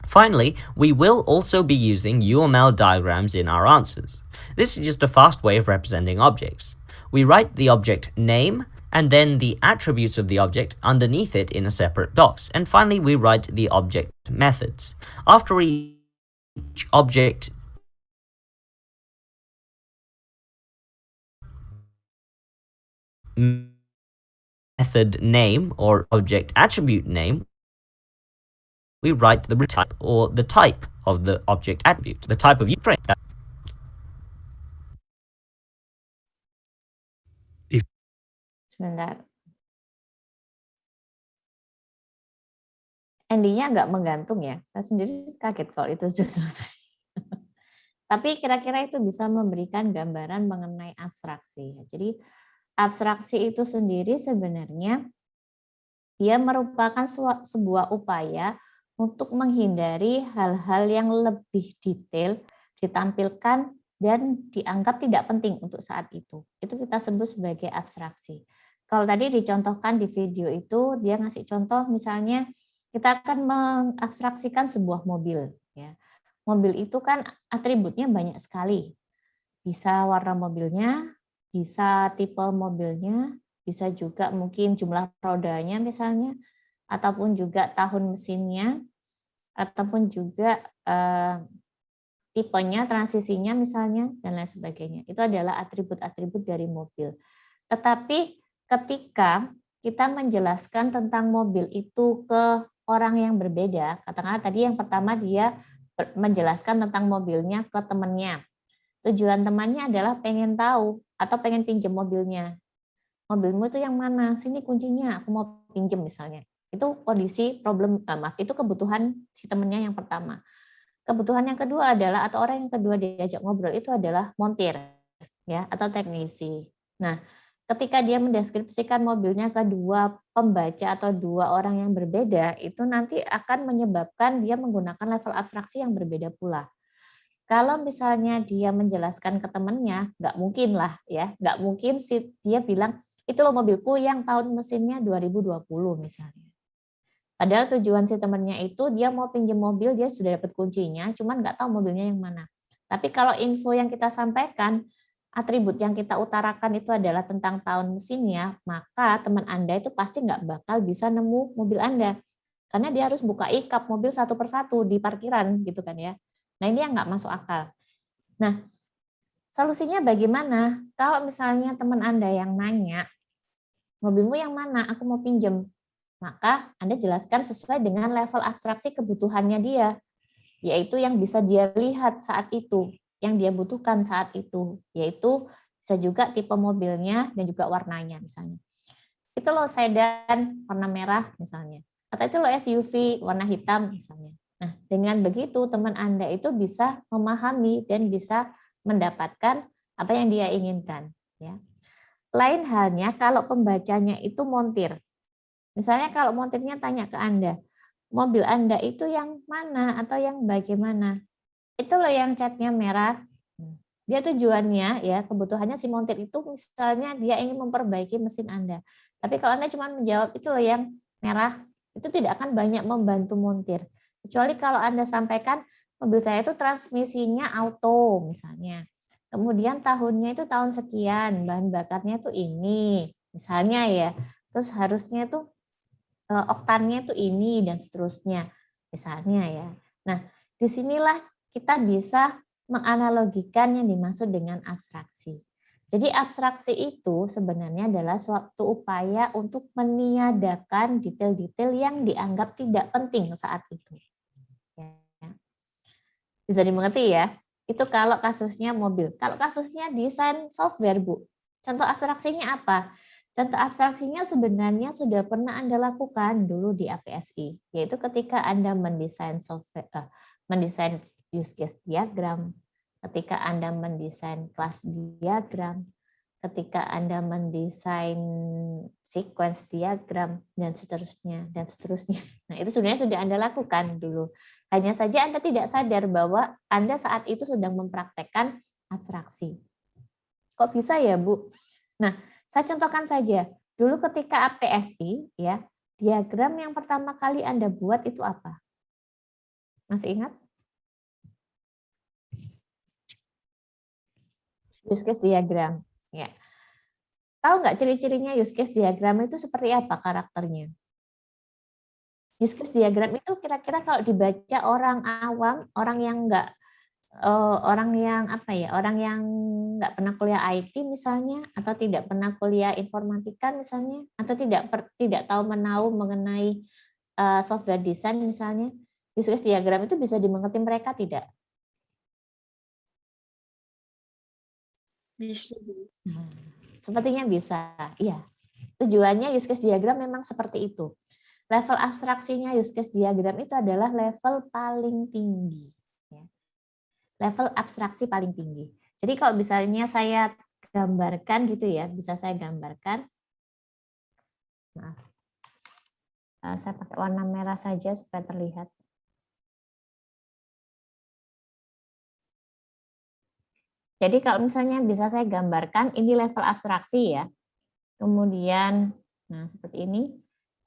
Finally, we will also be using UML diagrams in our answers. This is just a fast way of representing objects. We write the object name and then the attributes of the object underneath it in a separate box. And finally, we write the object methods. After each object method name or object attribute name, we write the type or the type of the object attribute, the type of string. Sebentar. Endingnya nggak menggantung ya. Saya sendiri kaget kalau itu sudah selesai. Tapi kira-kira itu bisa memberikan gambaran mengenai abstraksi. Jadi abstraksi itu sendiri sebenarnya dia merupakan sebuah upaya untuk menghindari hal-hal yang lebih detail ditampilkan dan dianggap tidak penting untuk saat itu. Itu kita sebut sebagai abstraksi. Kalau tadi dicontohkan di video itu, dia ngasih contoh misalnya kita akan mengabstraksikan sebuah mobil. Ya. Mobil itu kan atributnya banyak sekali. Bisa warna mobilnya, bisa tipe mobilnya, bisa juga mungkin jumlah rodanya misalnya, ataupun juga tahun mesinnya, ataupun juga tipenya, transisinya misalnya, dan lain sebagainya. Itu adalah atribut-atribut dari mobil. Tetapi ketika kita menjelaskan tentang mobil itu ke orang yang berbeda, katakanlah tadi yang pertama dia menjelaskan tentang mobilnya ke temannya. Tujuan temannya adalah pengen tahu atau pengen pinjam mobilnya. Mobilmu itu yang mana? Sini kuncinya, aku mau pinjam misalnya. Itu kondisi itu kebutuhan si temannya yang pertama. Kebutuhan yang kedua adalah atau orang yang kedua diajak ngobrol itu adalah montir ya atau teknisi. Nah, ketika dia mendeskripsikan mobilnya ke dua pembaca atau dua orang yang berbeda, itu nanti akan menyebabkan dia menggunakan level abstraksi yang berbeda pula. Kalau misalnya dia menjelaskan ke temannya, nggak mungkin lah ya, nggak mungkin dia bilang, itu loh mobilku yang tahun mesinnya 2020 misalnya. Padahal tujuan si temannya itu dia mau pinjam mobil, dia sudah dapat kuncinya, cuman nggak tahu mobilnya yang mana. Tapi kalau info yang kita sampaikan, atribut yang kita utarakan itu adalah tentang tahun mesinnya, maka teman Anda itu pasti nggak bakal bisa nemu mobil Anda. Karena dia harus buka e-kap mobil satu persatu di parkiran gitu kan ya. Nah ini yang nggak masuk akal. Nah solusinya bagaimana? Kalau misalnya teman Anda yang nanya, mobilmu yang mana? Aku mau pinjam. Maka Anda jelaskan sesuai dengan level abstraksi kebutuhannya dia, yaitu yang bisa dia lihat saat itu, yang dia butuhkan saat itu, yaitu bisa juga tipe mobilnya dan juga warnanya misalnya. Itu loh sedan warna merah misalnya, atau itu loh SUV warna hitam misalnya. Nah, dengan begitu teman Anda itu bisa memahami dan bisa mendapatkan apa yang dia inginkan. Ya. Lain halnya kalau pembacanya itu montir. Misalnya kalau montirnya tanya ke Anda, mobil Anda itu yang mana atau yang bagaimana? Itu loh yang catnya merah. Dia tujuannya ya kebutuhannya si montir itu misalnya dia ingin memperbaiki mesin Anda. Tapi kalau Anda cuma menjawab itu loh yang merah, itu tidak akan banyak membantu montir. Kecuali kalau Anda sampaikan mobil saya itu transmisinya auto misalnya. Kemudian tahunnya itu tahun sekian, bahan bakarnya itu ini misalnya ya. Terus harusnya itu oktannya itu ini dan seterusnya misalnya ya. Nah, disinilah kita bisa menganalogikan yang dimaksud dengan abstraksi. Jadi abstraksi itu sebenarnya adalah suatu upaya untuk meniadakan detail-detail yang dianggap tidak penting saat itu. Bisa dimengerti ya? Itu kalau kasusnya mobil. Kalau kasusnya desain software, Bu. Contoh abstraksinya apa? Contoh abstraksinya sebenarnya sudah pernah Anda lakukan dulu di APSI, yaitu ketika Anda mendesain software, mendesain use case diagram, ketika Anda mendesain kelas diagram, ketika Anda mendesain sequence diagram, dan seterusnya, dan seterusnya. Nah, itu sebenarnya sudah Anda lakukan dulu. Hanya saja Anda tidak sadar bahwa Anda saat itu sedang mempraktekkan abstraksi. Kok bisa ya, Bu? Nah, saya contohkan saja, Dulu ketika APSI, ya, diagram yang pertama kali Anda buat itu apa? Masih ingat? Use case diagram. Ya. Tahu nggak ciri-cirinya use case diagram itu seperti apa karakternya? Use case diagram itu kira-kira kalau dibaca orang awam, orang yang nggak orang yang apa ya, orang yang nggak pernah kuliah IT misalnya, atau tidak pernah kuliah informatika misalnya, atau tidak tahu menahu mengenai software design misalnya, use case diagram itu bisa dimengerti mereka tidak? Bisa. Sepertinya bisa, iya. Tujuannya use case diagram memang seperti itu. Level abstraksinya use case diagram itu adalah level paling tinggi. Level abstraksi paling tinggi. Jadi kalau misalnya saya gambarkan gitu ya, bisa saya gambarkan. Maaf. Saya pakai warna merah saja supaya terlihat. Jadi kalau misalnya bisa saya gambarkan, ini level abstraksi ya. Kemudian, nah seperti ini.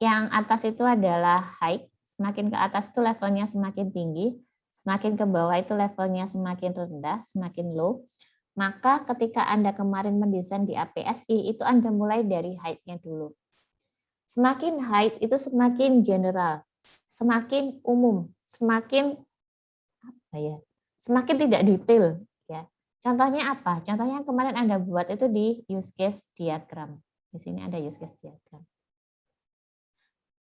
Yang atas itu adalah height. Semakin ke atas itu levelnya semakin tinggi. Semakin ke bawah itu levelnya semakin rendah, semakin low. Maka ketika Anda kemarin mendesain di APSI, itu Anda mulai dari height-nya dulu. Semakin height itu semakin general, semakin umum, semakin apa ya? Semakin tidak detail ya. Contohnya apa? Contohnya yang kemarin Anda buat itu di use case diagram. Di sini ada use case diagram.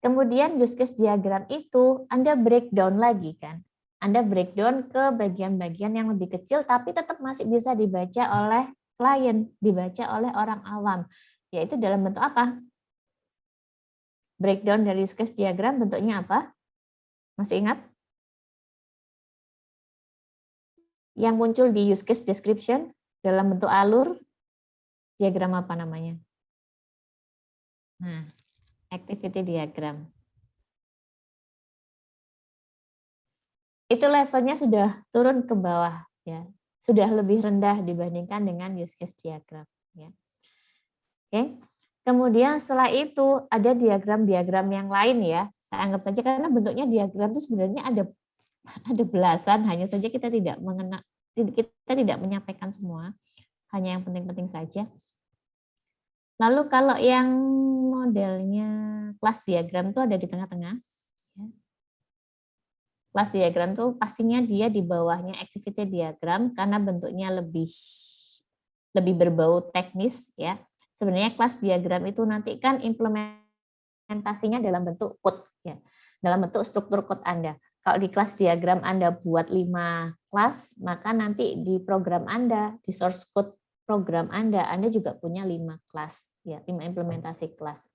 Kemudian use case diagram itu Anda breakdown lagi kan. Anda breakdown ke bagian-bagian yang lebih kecil tapi tetap masih bisa dibaca oleh klien, dibaca oleh orang awam. Yaitu dalam bentuk apa? Breakdown dari use case diagram bentuknya apa? Masih ingat? Yang muncul di use case description dalam bentuk alur, diagram apa namanya? Nah, activity diagram. Itu levelnya sudah turun ke bawah, ya, sudah lebih rendah dibandingkan dengan use case diagram. Ya. Oke. Kemudian setelah itu ada diagram-diagram yang lain ya. Saya anggap saja karena bentuknya diagram itu sebenarnya ada belasan, hanya saja kita tidak menyampaikan semua, hanya yang penting-penting saja. Lalu kalau yang modelnya kelas diagram itu ada di tengah-tengah. Kelas diagram itu pastinya dia di bawahnya activity diagram karena bentuknya lebih berbau teknis ya. Sebenarnya kelas diagram itu nanti kan implementasinya dalam bentuk code ya. Dalam bentuk struktur code Anda. Kalau di kelas diagram Anda buat 5 kelas, maka nanti di program Anda, di source code program Anda juga punya 5 kelas ya, 5 implementasi kelas.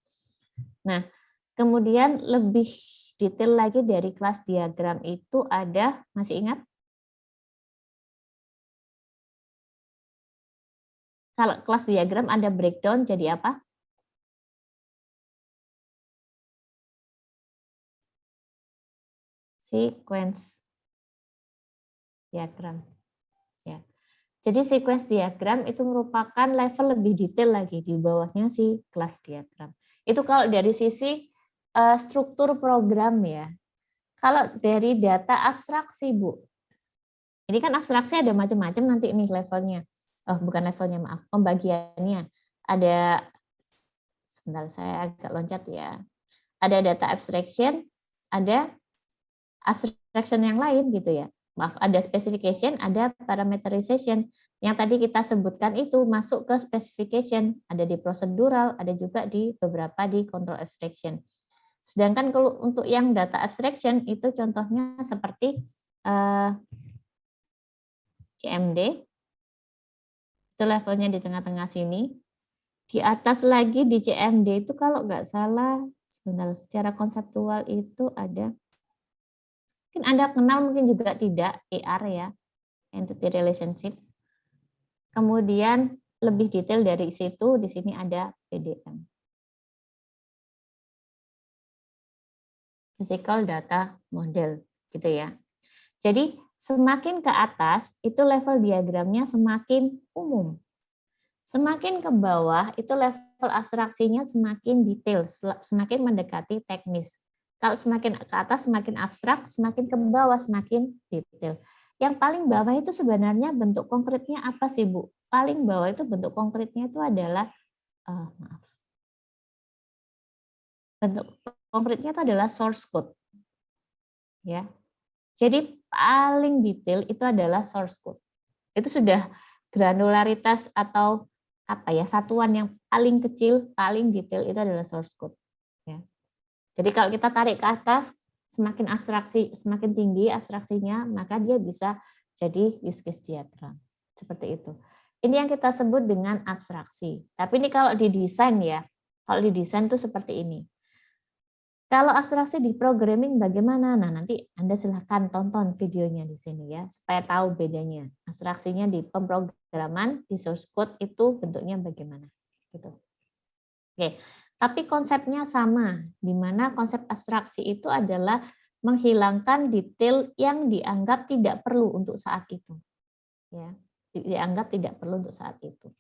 Nah, kemudian lebih detail lagi dari kelas diagram itu ada, masih ingat? Kalau kelas diagram Anda breakdown jadi apa? Sequence diagram. Ya. Jadi sequence diagram itu merupakan level lebih detail lagi di bawahnya si kelas diagram. Itu kalau dari sisi struktur program ya. Kalau dari data abstraksi, Bu. Ini kan abstraksi ada macam-macam nanti nih levelnya. Oh, bukan levelnya, maaf, pembagiannya. Ada, sebentar saya agak loncat ya. Ada data abstraction, ada abstraction yang lain gitu ya. Maaf, ada specification, ada parameterization. Yang tadi kita sebutkan itu masuk ke specification, ada di procedural, ada juga di beberapa di control abstraction. Sedangkan kalau untuk yang data abstraction itu contohnya seperti CMD, itu levelnya di tengah-tengah sini. Di atas lagi di CMD itu kalau nggak salah, sebentar, secara konseptual itu ada, mungkin Anda kenal, mungkin juga tidak, ER ya, Entity Relationship. Kemudian lebih detail dari situ, di sini ada PDM. Physical Data Model, gitu ya. Jadi semakin ke atas, itu level diagramnya semakin umum. Semakin ke bawah itu level abstraksinya semakin detail, semakin mendekati teknis. Kalau semakin ke atas semakin abstrak, semakin ke bawah semakin detail. Yang paling bawah itu sebenarnya bentuk konkretnya apa sih, Bu? Paling bawah itu bentuk konkretnya itu adalah maaf. Bentuk konkretnya itu adalah source code. Ya. Jadi paling detail itu adalah source code. Itu sudah granularitas atau apa ya, satuan yang paling kecil, paling detail itu adalah source code. Ya. Jadi kalau kita tarik ke atas, semakin abstraksi, semakin tinggi abstraksinya, maka dia bisa jadi use case diagram. Seperti itu. Ini yang kita sebut dengan abstraksi. Tapi ini kalau di desain ya, kalau di desain itu seperti ini. Kalau abstraksi di programming bagaimana? Nah, nanti Anda silahkan tonton videonya di sini ya, supaya tahu bedanya. Abstraksinya di pemrograman, di source code itu bentuknya bagaimana. Gitu. Oke, tapi konsepnya sama, di mana konsep abstraksi itu adalah menghilangkan detail yang dianggap tidak perlu untuk saat itu. Ya, dianggap tidak perlu untuk saat itu.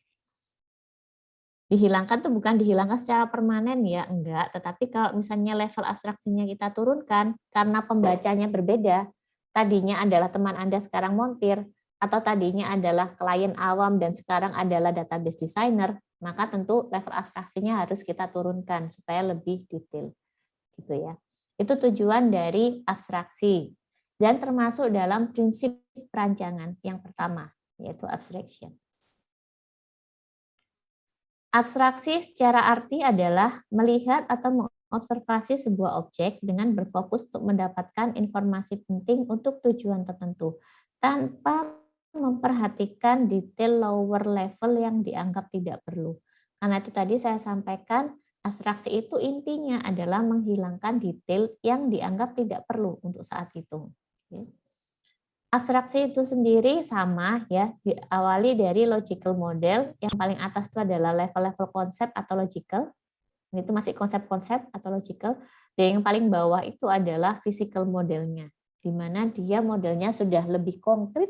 Dihilangkan tuh bukan dihilangkan secara permanen ya, enggak. Tetapi kalau misalnya level abstraksinya kita turunkan, karena pembacanya berbeda, tadinya adalah teman Anda sekarang montir, atau tadinya adalah klien awam dan sekarang adalah database designer, maka tentu level abstraksinya harus kita turunkan supaya lebih detail. Gitu ya. Itu tujuan dari abstraksi. Dan termasuk dalam prinsip perancangan yang pertama, yaitu abstraction. Abstraksi secara arti adalah melihat atau mengobservasi sebuah objek dengan berfokus untuk mendapatkan informasi penting untuk tujuan tertentu, tanpa memperhatikan detail lower level yang dianggap tidak perlu. Karena itu tadi saya sampaikan, abstraksi itu intinya adalah menghilangkan detail yang dianggap tidak perlu untuk saat itu. Abstraksi itu sendiri sama ya, diawali dari logical model, yang paling atas itu adalah level-level konsep atau logical, itu masih konsep-konsep atau logical, dan yang paling bawah itu adalah physical modelnya, di mana dia modelnya sudah lebih konkret,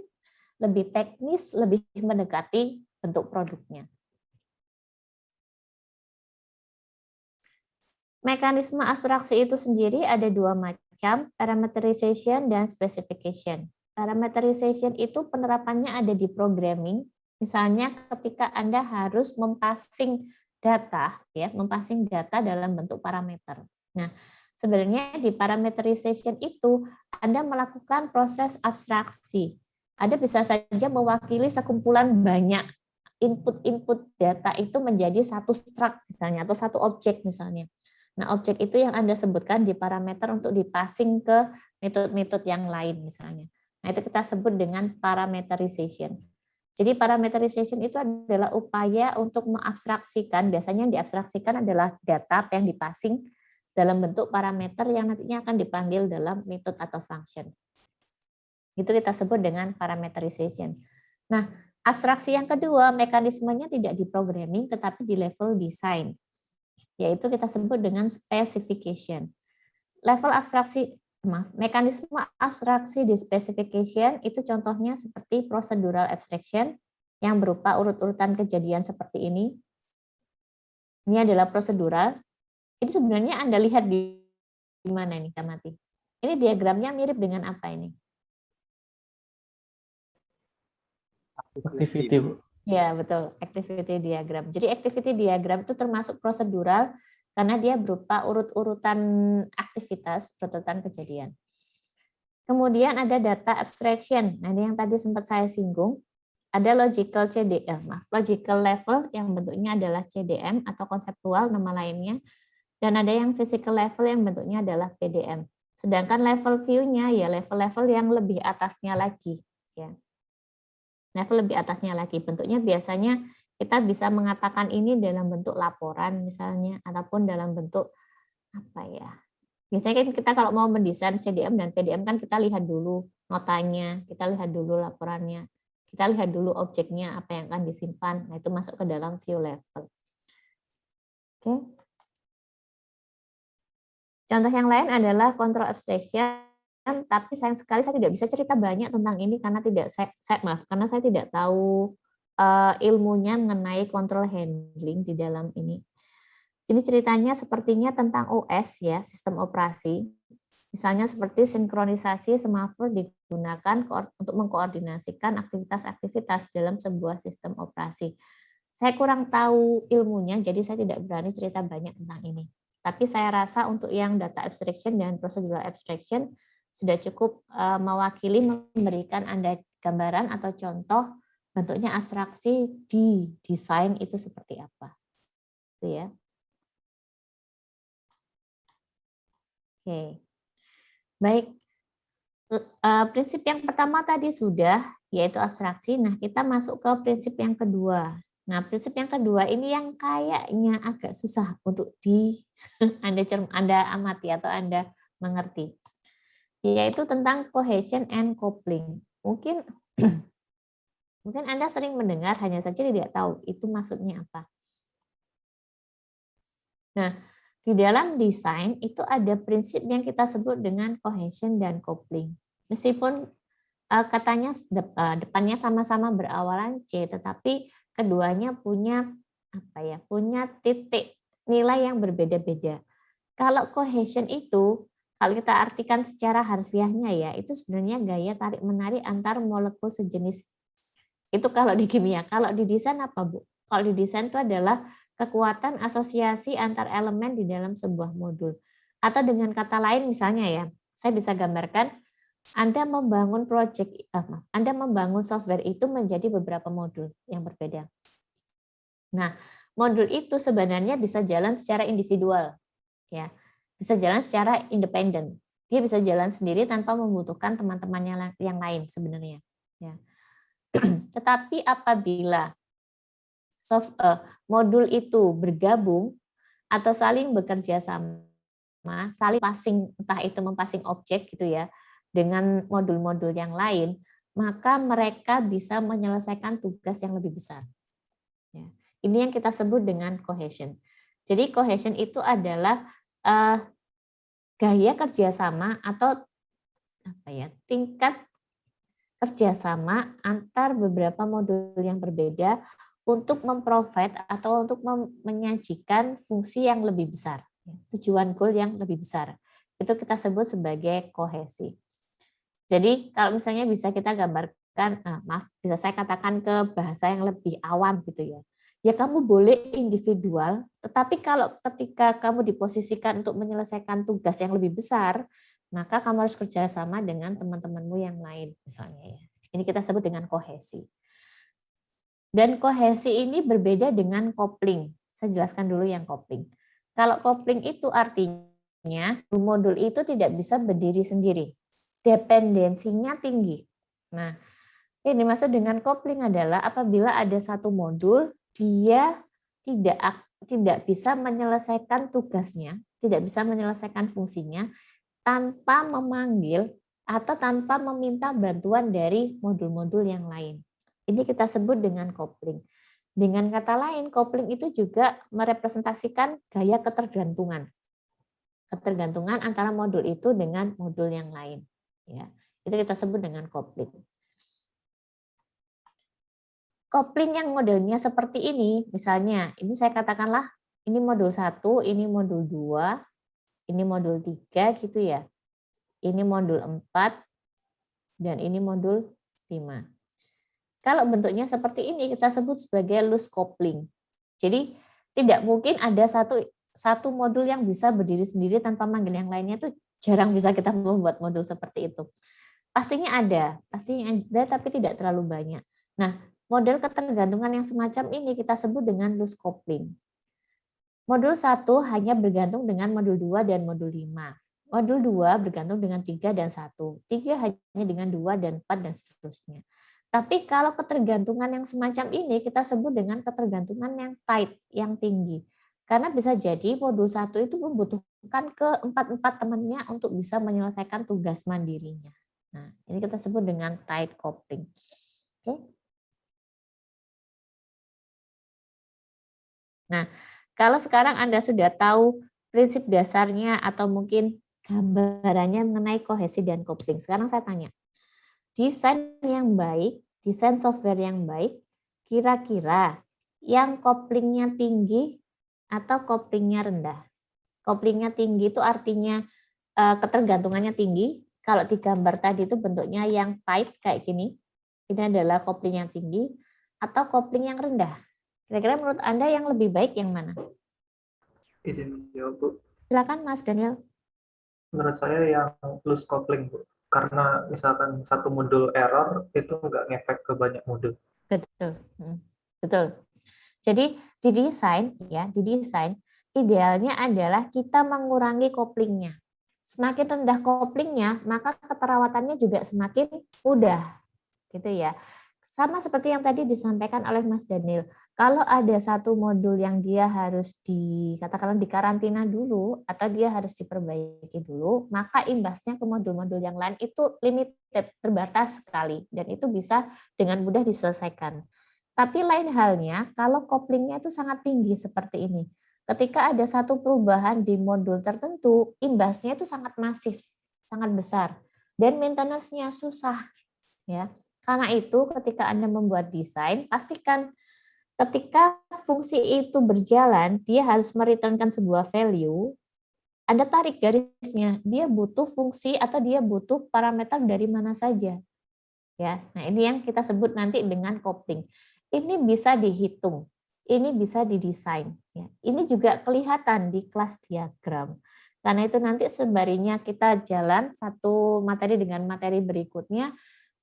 lebih teknis, lebih mendekati bentuk produknya. Mekanisme abstraksi itu sendiri ada dua macam, parameterization dan specification. Parameterization itu penerapannya ada di programming. Misalnya ketika Anda harus mempassing data, ya, mempassing data dalam bentuk parameter. Nah, sebenarnya di parameterization itu Anda melakukan proses abstraksi. Anda bisa saja mewakili sekumpulan banyak input-input data itu menjadi satu struct misalnya atau satu objek misalnya. Nah, objek itu yang Anda sebutkan di parameter untuk dipassing ke metode-metode yang lain misalnya. Nah, itu kita sebut dengan parameterization. Jadi parameterization itu adalah upaya untuk mengabstraksikan, biasanya yang diabstraksikan adalah data yang dipassing dalam bentuk parameter yang nantinya akan dipanggil dalam metode atau function. Itu kita sebut dengan parameterization. Nah, abstraksi yang kedua, mekanismenya tidak di programming tetapi di level design, yaitu kita sebut dengan specification. Level abstraksi mekanisme abstraksi di specification itu contohnya seperti procedural abstraction yang berupa urut-urutan kejadian seperti ini. Ini adalah prosedural. Ini sebenarnya Anda lihat di mana ini, Kamati? Ini diagramnya mirip dengan apa ini? Activity, Bu. Ya, betul. Activity diagram. Jadi activity diagram itu termasuk prosedural karena dia berupa urut-urutan aktivitas, urutan kejadian. Kemudian ada data abstraction. Nah, ini yang tadi sempat saya singgung. Ada logical logical level yang bentuknya adalah CDM atau konseptual nama lainnya, dan ada yang physical level yang bentuknya adalah PDM. Sedangkan level view-nya ya level-level yang lebih atasnya lagi, ya. Level lebih atasnya lagi. Bentuknya biasanya kita bisa mengatakan ini dalam bentuk laporan misalnya, ataupun dalam bentuk apa ya? Biasanya kan kita kalau mau mendesain CDM dan PDM kan kita lihat dulu notanya, kita lihat dulu laporannya, kita lihat dulu objeknya apa yang akan disimpan. Nah, itu masuk ke dalam view level. Oke. Contoh yang lain adalah control abstraction, tapi sayang sekali saya tidak bisa cerita banyak tentang ini karena karena saya tidak tahu ilmunya mengenai control handling di dalam ini. Jadi ceritanya sepertinya tentang OS ya, sistem operasi. Misalnya seperti sinkronisasi semafor digunakan untuk mengkoordinasikan aktivitas-aktivitas dalam sebuah sistem operasi. Saya kurang tahu ilmunya, jadi saya tidak berani cerita banyak tentang ini. Tapi saya rasa untuk yang data abstraction dan procedural abstraction sudah cukup mewakili, memberikan Anda gambaran atau contoh bentuknya abstraksi di desain itu seperti apa. Itu ya. Oke. Baik, prinsip yang pertama tadi sudah, yaitu abstraksi. Nah, kita masuk ke prinsip yang kedua. Nah, prinsip yang kedua ini yang kayaknya agak susah untuk Anda amati atau Anda mengerti, yaitu tentang cohesion and coupling. Mungkin Anda sering mendengar, hanya saja tidak tahu itu maksudnya apa. Nah, di dalam desain itu ada prinsip yang kita sebut dengan cohesion dan coupling. Meskipun katanya depannya sama-sama berawalan C, tetapi keduanya punya punya titik nilai yang berbeda-beda. Kalau cohesion itu, kalau kita artikan secara harfiahnya ya, itu sebenarnya gaya tarik-menarik antar molekul sejenis. Itu kalau di kimia. Kalau di desain apa, Bu? Kalau di desain itu adalah kekuatan asosiasi antar elemen di dalam sebuah modul. Atau dengan kata lain misalnya ya, saya bisa gambarkan Anda membangun Anda membangun software itu menjadi beberapa modul yang berbeda. Nah, modul itu sebenarnya bisa jalan secara individual, ya, bisa jalan secara independen. Dia bisa jalan sendiri tanpa membutuhkan teman-teman yang lain sebenarnya. Ya. Tetapi apabila modul itu bergabung atau saling bekerja sama, saling passing, entah itu mempassing objek gitu ya, dengan modul-modul yang lain, maka mereka bisa menyelesaikan tugas yang lebih besar. Ya. Ini yang kita sebut dengan cohesion. Jadi cohesion itu adalah gaya kerjasama atau tingkat kerjasama antar beberapa modul yang berbeda untuk memprovide atau untuk menyajikan fungsi yang lebih besar, tujuan goal yang lebih besar. Itu kita sebut sebagai kohesi. Jadi kalau misalnya bisa kita gambarkan, bisa saya katakan ke bahasa yang lebih awam gitu ya. Ya kamu boleh individual, tetapi kalau ketika kamu diposisikan untuk menyelesaikan tugas yang lebih besar, maka kamu harus kerjasama dengan teman-temanmu yang lain misalnya ya. Ini kita sebut dengan kohesi. Dan kohesi ini berbeda dengan coupling. Saya jelaskan dulu yang coupling. Kalau coupling itu artinya modul itu tidak bisa berdiri sendiri. Dependensinya tinggi. Nah, yang dimaksud dengan coupling adalah apabila ada satu modul, dia tidak bisa menyelesaikan tugasnya, tidak bisa menyelesaikan fungsinya tanpa memanggil atau tanpa meminta bantuan dari modul-modul yang lain. Ini kita sebut dengan coupling. Dengan kata lain, coupling itu juga merepresentasikan gaya ketergantungan. Ketergantungan antara modul itu dengan modul yang lain. Ya, itu kita sebut dengan coupling. Coupling yang modelnya seperti ini, misalnya, ini saya katakanlah, ini modul 1, ini modul 2, ini modul 3 gitu ya. Ini modul 4, dan ini modul 5. Kalau bentuknya seperti ini, kita sebut sebagai loose coupling. Jadi, tidak mungkin ada satu modul yang bisa berdiri sendiri tanpa manggil yang lainnya, itu jarang bisa kita membuat modul seperti itu. Pastinya ada, tapi tidak terlalu banyak. Nah, model ketergantungan yang semacam ini kita sebut dengan loose coupling. Modul 1 hanya bergantung dengan modul 2 dan modul 5. Modul 2 bergantung dengan 3 dan 1. 3 hanya dengan 2 dan 4 dan seterusnya. Tapi kalau ketergantungan yang semacam ini kita sebut dengan ketergantungan yang tight, yang tinggi. Karena bisa jadi modul 1 itu membutuhkan keempat-empat temannya untuk bisa menyelesaikan tugas mandirinya. Nah, ini kita sebut dengan tight coupling. Oke. Nah, kalau sekarang Anda sudah tahu prinsip dasarnya atau mungkin gambarannya mengenai kohesi dan coupling. Sekarang saya tanya, desain yang baik, desain software yang baik, kira-kira yang koplingnya tinggi atau koplingnya rendah? Koplingnya tinggi itu artinya ketergantungannya tinggi. Kalau di gambar tadi itu bentuknya yang tight kayak gini. Ini adalah kopling yang tinggi atau kopling yang rendah. Kira-kira menurut Anda yang lebih baik yang mana? Izin jawab, Bu. Silakan Mas Daniel. Menurut saya yang loose coupling, Bu. Karena misalkan satu modul error, itu nggak ngefek ke banyak modul. Betul. Betul. Jadi didesain idealnya adalah kita mengurangi koplingnya. Semakin rendah koplingnya, maka keterawatannya juga semakin mudah. Gitu ya. Sama seperti yang tadi disampaikan oleh Mas Daniel. Kalau ada satu modul yang dia harus katakanlah dikarantina dulu atau dia harus diperbaiki dulu, maka imbasnya ke modul-modul yang lain itu limited, terbatas sekali, dan itu bisa dengan mudah diselesaikan. Tapi lain halnya kalau koplingnya itu sangat tinggi seperti ini. Ketika ada satu perubahan di modul tertentu, imbasnya itu sangat masif, sangat besar, dan maintenance-nya susah, ya. Karena itu ketika Anda membuat desain, pastikan ketika fungsi itu berjalan, dia harus mereturnkan sebuah value. Anda tarik garisnya, dia butuh fungsi atau dia butuh parameter dari mana saja. Ya, nah ini yang kita sebut nanti dengan kopling. Ini bisa dihitung, ini bisa didesain. Ya, ini juga kelihatan di kelas diagram. Karena itu nanti sembarinya kita jalan satu materi dengan materi berikutnya,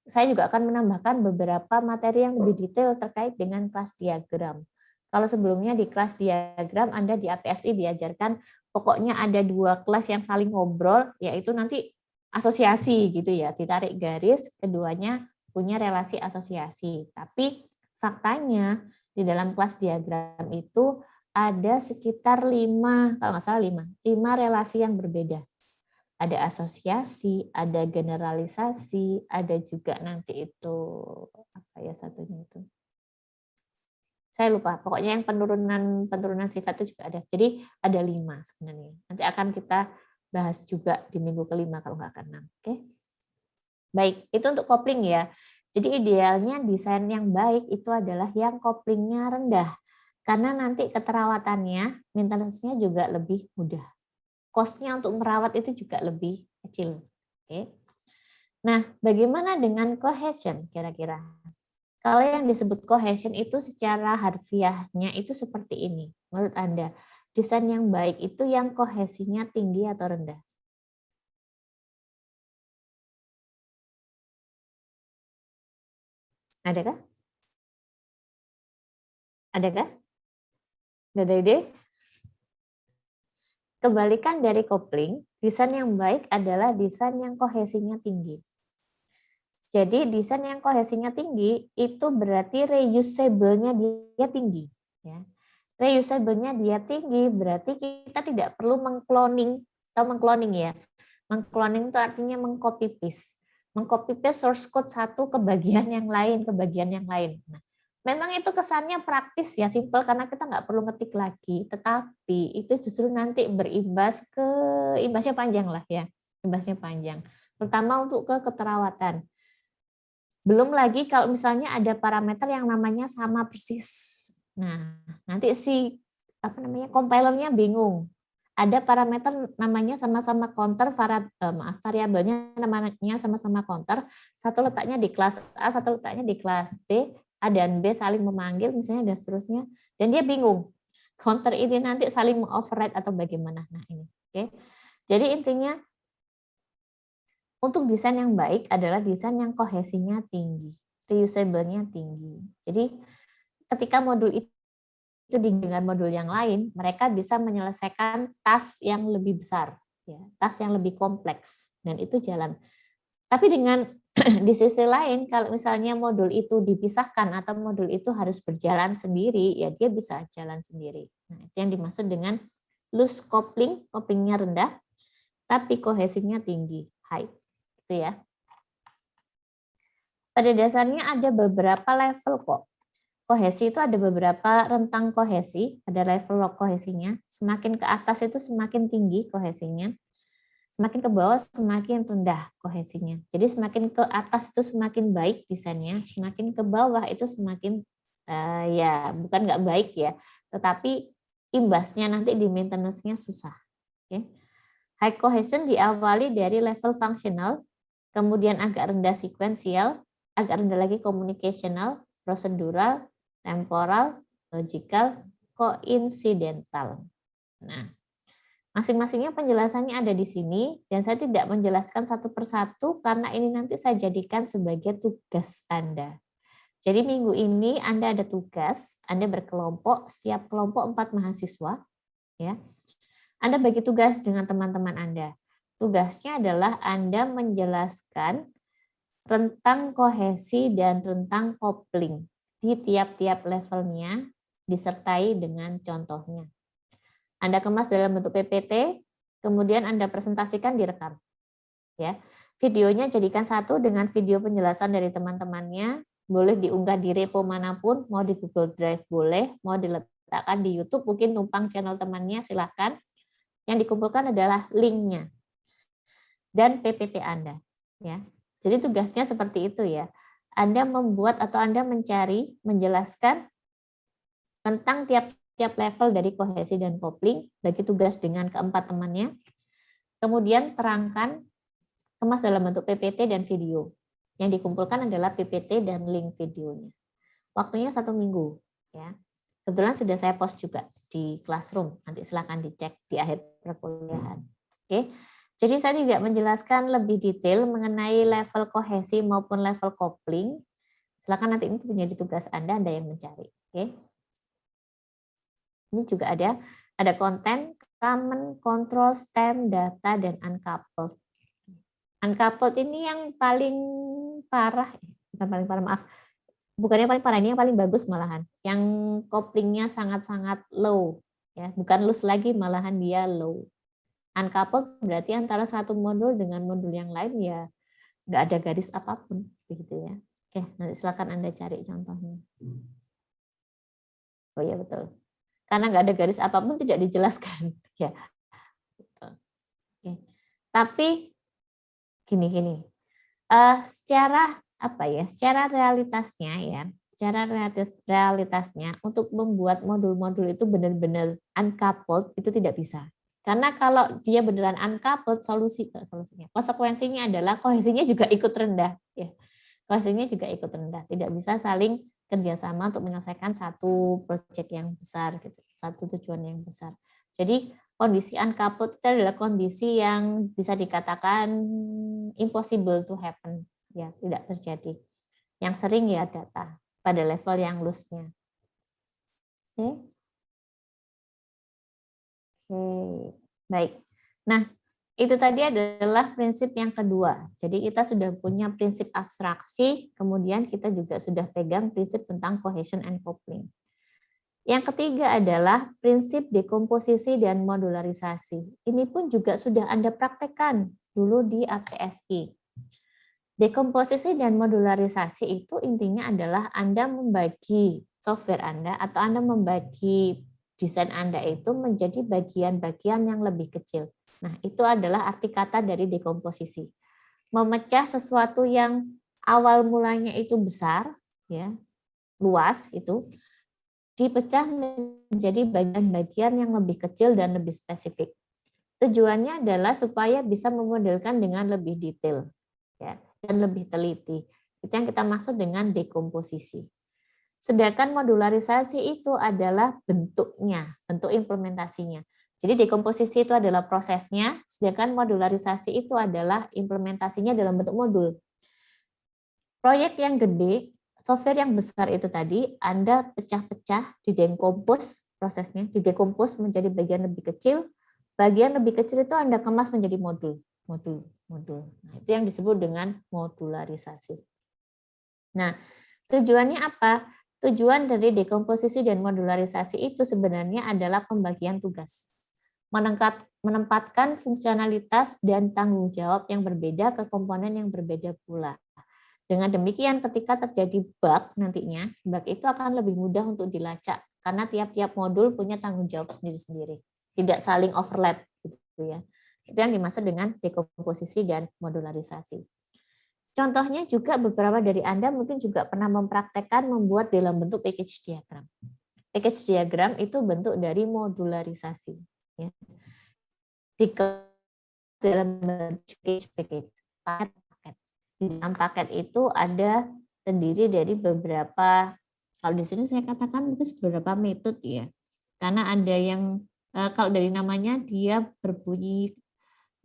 saya juga akan menambahkan beberapa materi yang lebih detail terkait dengan kelas diagram. Kalau sebelumnya di kelas diagram Anda di APSI diajarkan pokoknya ada dua kelas yang saling ngobrol, yaitu nanti asosiasi gitu ya, ditarik garis, keduanya punya relasi asosiasi. Tapi faktanya di dalam kelas diagram itu ada sekitar 5, kalau nggak salah 5 relasi yang berbeda. Ada asosiasi, ada generalisasi, ada juga nanti itu apa ya satunya itu. Saya lupa, pokoknya yang penurunan sifat itu juga ada. Jadi ada 5 sebenarnya. Nanti akan kita bahas juga di minggu kelima kalau nggak ke-6. Oke. Baik, itu untuk kopling ya. Jadi idealnya desain yang baik itu adalah yang koplingnya rendah. Karena nanti keterawatannya, maintenance-nya juga lebih mudah. Cost-nya untuk merawat itu juga lebih kecil. Oke. Nah, bagaimana dengan cohesion kira-kira? Kalau yang disebut cohesion itu secara harfiahnya itu seperti ini. Menurut Anda, desain yang baik itu yang kohesinya tinggi atau rendah? Adakah? Adakah? Nggak ada ide? Kebalikan dari kopling, desain yang baik adalah desain yang kohesinya tinggi. Jadi desain yang kohesinya tinggi itu berarti reusable-nya dia tinggi. Ya. Reusable-nya dia tinggi berarti kita tidak perlu mengcloning atau mengcloning ya. Mengcloning itu artinya mengcopy paste. Mengcopy paste source code satu ke bagian yang lain, ke bagian yang lain. Nah, memang itu kesannya praktis ya, simple karena kita nggak perlu ngetik lagi. Tetapi itu justru nanti imbasnya panjang lah ya, imbasnya panjang. Terutama untuk ke keterawatan. Belum lagi kalau misalnya ada parameter yang namanya sama persis. Nah, nanti compilernya bingung. Ada parameter namanya sama-sama counter, variabelnya namanya sama-sama counter, satu letaknya di kelas A, satu letaknya di kelas B, A dan B saling memanggil misalnya dan seterusnya, dan dia bingung. Counter ini nanti saling override atau bagaimana. Nah, ini. Oke. Jadi intinya untuk desain yang baik adalah desain yang kohesinya tinggi, reusable-nya tinggi. Jadi ketika modul itu dengan modul yang lain, mereka bisa menyelesaikan task yang lebih besar, ya, task yang lebih kompleks, dan itu jalan. Tapi dengan di sisi lain, kalau misalnya modul itu dipisahkan atau modul itu harus berjalan sendiri, ya dia bisa jalan sendiri. Nah, itu yang dimaksud dengan loose coupling, couplingnya rendah, tapi kohesinya tinggi, high. Itu ya. Pada dasarnya ada beberapa level kok. Kohesi itu ada beberapa rentang kohesi, ada level kohesinya. Semakin ke atas itu semakin tinggi kohesinya. Semakin ke bawah semakin rendah kohesinya. Jadi semakin ke atas itu semakin baik desainnya, semakin ke bawah itu semakin Ya bukan nggak baik ya, tetapi imbasnya nanti di maintenance-nya susah. Okay. High cohesion diawali dari level functional, kemudian agak rendah sequential, agak rendah lagi communicational, procedural, temporal, logical, coincidental. Nah, masing-masingnya penjelasannya ada di sini, dan saya tidak menjelaskan satu persatu karena ini nanti saya jadikan sebagai tugas Anda. Jadi minggu ini Anda ada tugas, Anda berkelompok, setiap kelompok 4 mahasiswa, ya. Anda bagi tugas dengan teman-teman Anda. Tugasnya adalah Anda menjelaskan rentang kohesi dan rentang kopling di tiap-tiap levelnya, disertai dengan contohnya. Anda kemas dalam bentuk PPT, kemudian Anda presentasikan, direkam. Ya, videonya jadikan satu dengan video penjelasan dari teman-temannya, boleh diunggah di repo manapun, mau di Google Drive boleh, mau diletakkan di YouTube, mungkin numpang channel temannya silakan. Yang dikumpulkan adalah linknya dan PPT Anda. Ya, jadi tugasnya seperti itu ya. Anda membuat atau Anda mencari, menjelaskan tentang tiap level dari kohesi dan kopling, bagi tugas dengan keempat temannya. Kemudian terangkan, kemas dalam bentuk PPT dan video. Yang dikumpulkan adalah PPT dan link videonya. Waktunya 1 minggu. Ya. Kebetulan sudah saya post juga di Classroom. Nanti silakan dicek di akhir perkuliahan. Oke. Jadi saya tidak menjelaskan lebih detail mengenai level kohesi maupun level kopling. Silakan nanti ini menjadi tugas Anda yang mencari. Oke. Ini juga ada konten, common, control, stem, data, dan uncoupled. Uncoupled ini yang paling parah, bukan paling parah, maaf. Bukannya paling parah, ini yang paling bagus malahan. Yang koplingnya sangat-sangat low. Ya, bukan loose lagi, malahan dia low. Uncoupled berarti antara satu modul dengan modul yang lain ya nggak ada garis apapun. Begitu ya. Oke, nanti silakan Anda cari contohnya. Oh iya betul. Karena nggak ada garis apapun tidak dijelaskan. Ya. Betul. Oke. Tapi gini. Secara realitasnya untuk membuat modul-modul itu benar-benar uncoupled itu tidak bisa. Karena kalau dia beneran uncoupled, konsekuensinya adalah kohesinya juga ikut rendah. Ya. Kohesinya juga ikut rendah. Tidak bisa saling kerjasama untuk menyelesaikan satu proyek yang besar, gitu, satu tujuan yang besar. Jadi kondisi uncoupled itu adalah kondisi yang bisa dikatakan impossible to happen, ya tidak terjadi. Yang sering ya data pada level yang loose-nya. Oke. Baik. Nah, itu tadi adalah prinsip yang kedua. Jadi kita sudah punya prinsip abstraksi, kemudian kita juga sudah pegang prinsip tentang cohesion and coupling. Yang ketiga adalah prinsip dekomposisi dan modularisasi. Ini pun juga sudah Anda praktekkan dulu di ATSI. Dekomposisi dan modularisasi itu intinya adalah Anda membagi software Anda atau Anda membagi desain Anda itu menjadi bagian-bagian yang lebih kecil. Nah, itu adalah arti kata dari dekomposisi. Memecah sesuatu yang awal mulanya itu besar, ya, luas itu, dipecah menjadi bagian-bagian yang lebih kecil dan lebih spesifik. Tujuannya adalah supaya bisa memodelkan dengan lebih detail, ya, dan lebih teliti. Itu yang kita maksud dengan dekomposisi. Sedangkan modularisasi itu adalah bentuknya, bentuk implementasinya. Jadi dekomposisi itu adalah prosesnya, sedangkan modularisasi itu adalah implementasinya dalam bentuk modul. Proyek yang gede, software yang besar itu tadi, Anda pecah-pecah, didekompos prosesnya, didekompos menjadi bagian lebih kecil. Bagian lebih kecil itu Anda kemas menjadi modul. Nah, itu yang disebut dengan modularisasi. Nah, tujuannya apa? Tujuan dari dekomposisi dan modularisasi itu sebenarnya adalah pembagian tugas. Menempatkan fungsionalitas dan tanggung jawab yang berbeda ke komponen yang berbeda pula. Dengan demikian ketika terjadi bug nantinya, bug itu akan lebih mudah untuk dilacak karena tiap-tiap modul punya tanggung jawab sendiri-sendiri. Tidak saling overlap gitu ya. Itu yang dimaksud dengan dekomposisi dan modularisasi. Contohnya juga beberapa dari Anda mungkin juga pernah mempraktekkan membuat dalam bentuk package diagram. Package diagram itu bentuk dari modularisasi. Ya. Dalam bentuk package. Di dalam paket itu ada terdiri dari beberapa, kalau di sini saya katakan mungkin beberapa metode ya. Karena ada yang, kalau dari namanya dia berbunyi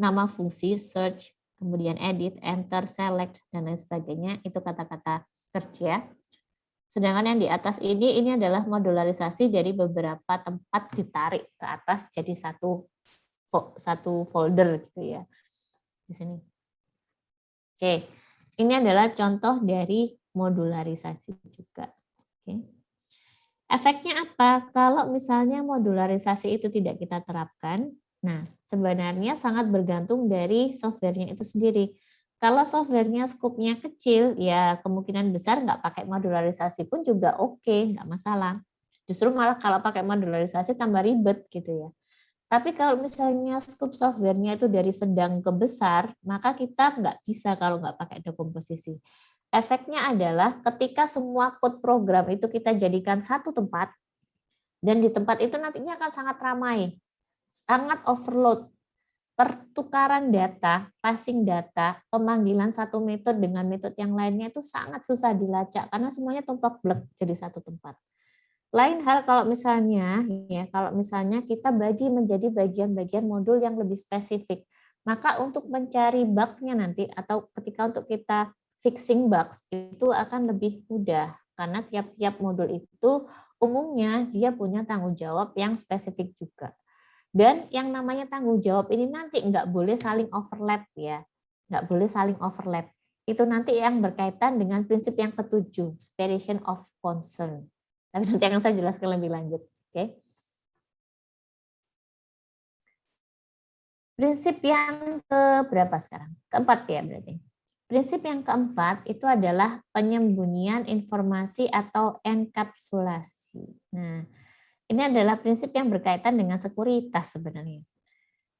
nama fungsi, search, kemudian edit, enter, select, dan lain sebagainya, itu kata-kata kerja. Sedangkan yang di atas ini adalah modularisasi dari beberapa tempat ditarik ke atas jadi satu folder gitu ya. Di sini. Oke, ini adalah contoh dari modularisasi juga. Oke. Efeknya apa? Kalau misalnya modularisasi itu tidak kita terapkan, nah sebenarnya sangat bergantung dari softwarenya itu sendiri. Kalau softwarenya skopnya kecil, ya kemungkinan besar nggak pakai modularisasi pun juga oke, nggak masalah. Justru malah kalau pakai modularisasi tambah ribet gitu ya. Tapi kalau misalnya skop softwarenya itu dari sedang ke besar, maka kita nggak bisa kalau nggak pakai dekomposisi. Efeknya adalah ketika semua code program itu kita jadikan satu tempat, dan di tempat itu nantinya akan sangat ramai, sangat overload. Pertukaran data, passing data, pemanggilan satu metode dengan metode yang lainnya itu sangat susah dilacak karena semuanya tumplek blek jadi satu tempat. Lain hal kalau misalnya kita bagi menjadi bagian-bagian modul yang lebih spesifik. Maka untuk mencari bug-nya nanti atau ketika untuk kita fixing bugs itu akan lebih mudah karena tiap-tiap modul itu umumnya dia punya tanggung jawab yang spesifik juga. Dan yang namanya tanggung jawab ini nanti nggak boleh saling overlap ya. Nggak boleh saling overlap. Itu nanti yang berkaitan dengan prinsip yang ketujuh, separation of concern. Tapi nanti akan saya jelaskan lebih lanjut. Oke. Prinsip yang keberapa sekarang? Keempat ya berarti. Prinsip yang keempat itu adalah penyembunyian informasi atau enkapsulasi. Nah, ini adalah prinsip yang berkaitan dengan sekuritas sebenarnya.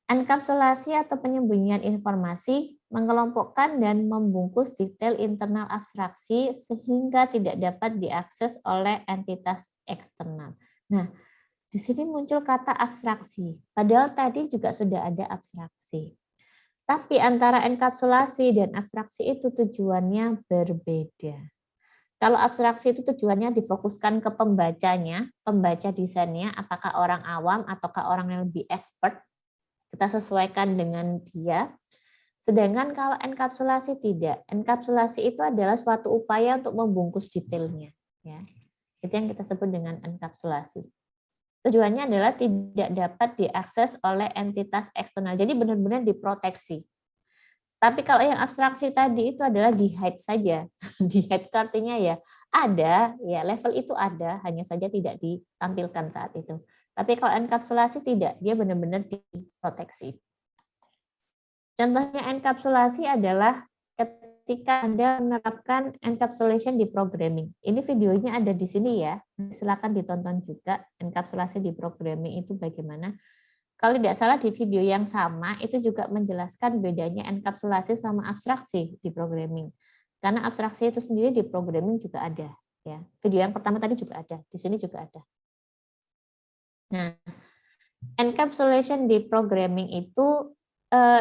Enkapsulasi atau penyembunyian informasi mengelompokkan dan membungkus detail internal abstraksi sehingga tidak dapat diakses oleh entitas eksternal. Nah, di sini muncul kata abstraksi, padahal tadi juga sudah ada abstraksi. Tapi antara enkapsulasi dan abstraksi itu tujuannya berbeda. Kalau abstraksi itu tujuannya difokuskan ke pembacanya, pembaca desainnya, apakah orang awam ataukah orang yang lebih expert, kita sesuaikan dengan dia. Sedangkan kalau enkapsulasi tidak. Enkapsulasi itu adalah suatu upaya untuk membungkus detailnya. Ya. Itu yang kita sebut dengan enkapsulasi. Tujuannya adalah tidak dapat diakses oleh entitas eksternal. Jadi benar-benar diproteksi. Tapi kalau yang abstraksi tadi itu adalah di-hide saja. Di-hide artinya ya ada, ya level itu ada, hanya saja tidak ditampilkan saat itu. Tapi kalau enkapsulasi tidak, dia benar-benar diproteksi. Contohnya enkapsulasi adalah ketika Anda menerapkan encapsulation di programming. Ini videonya ada di sini ya. Silakan ditonton juga enkapsulasi di programming itu bagaimana. Kalau tidak salah di video yang sama itu juga menjelaskan bedanya enkapsulasi sama abstraksi di programming. Karena abstraksi itu sendiri di programming juga ada. Ya, video yang pertama tadi juga ada, di sini juga ada. Nah, encapsulation di programming itu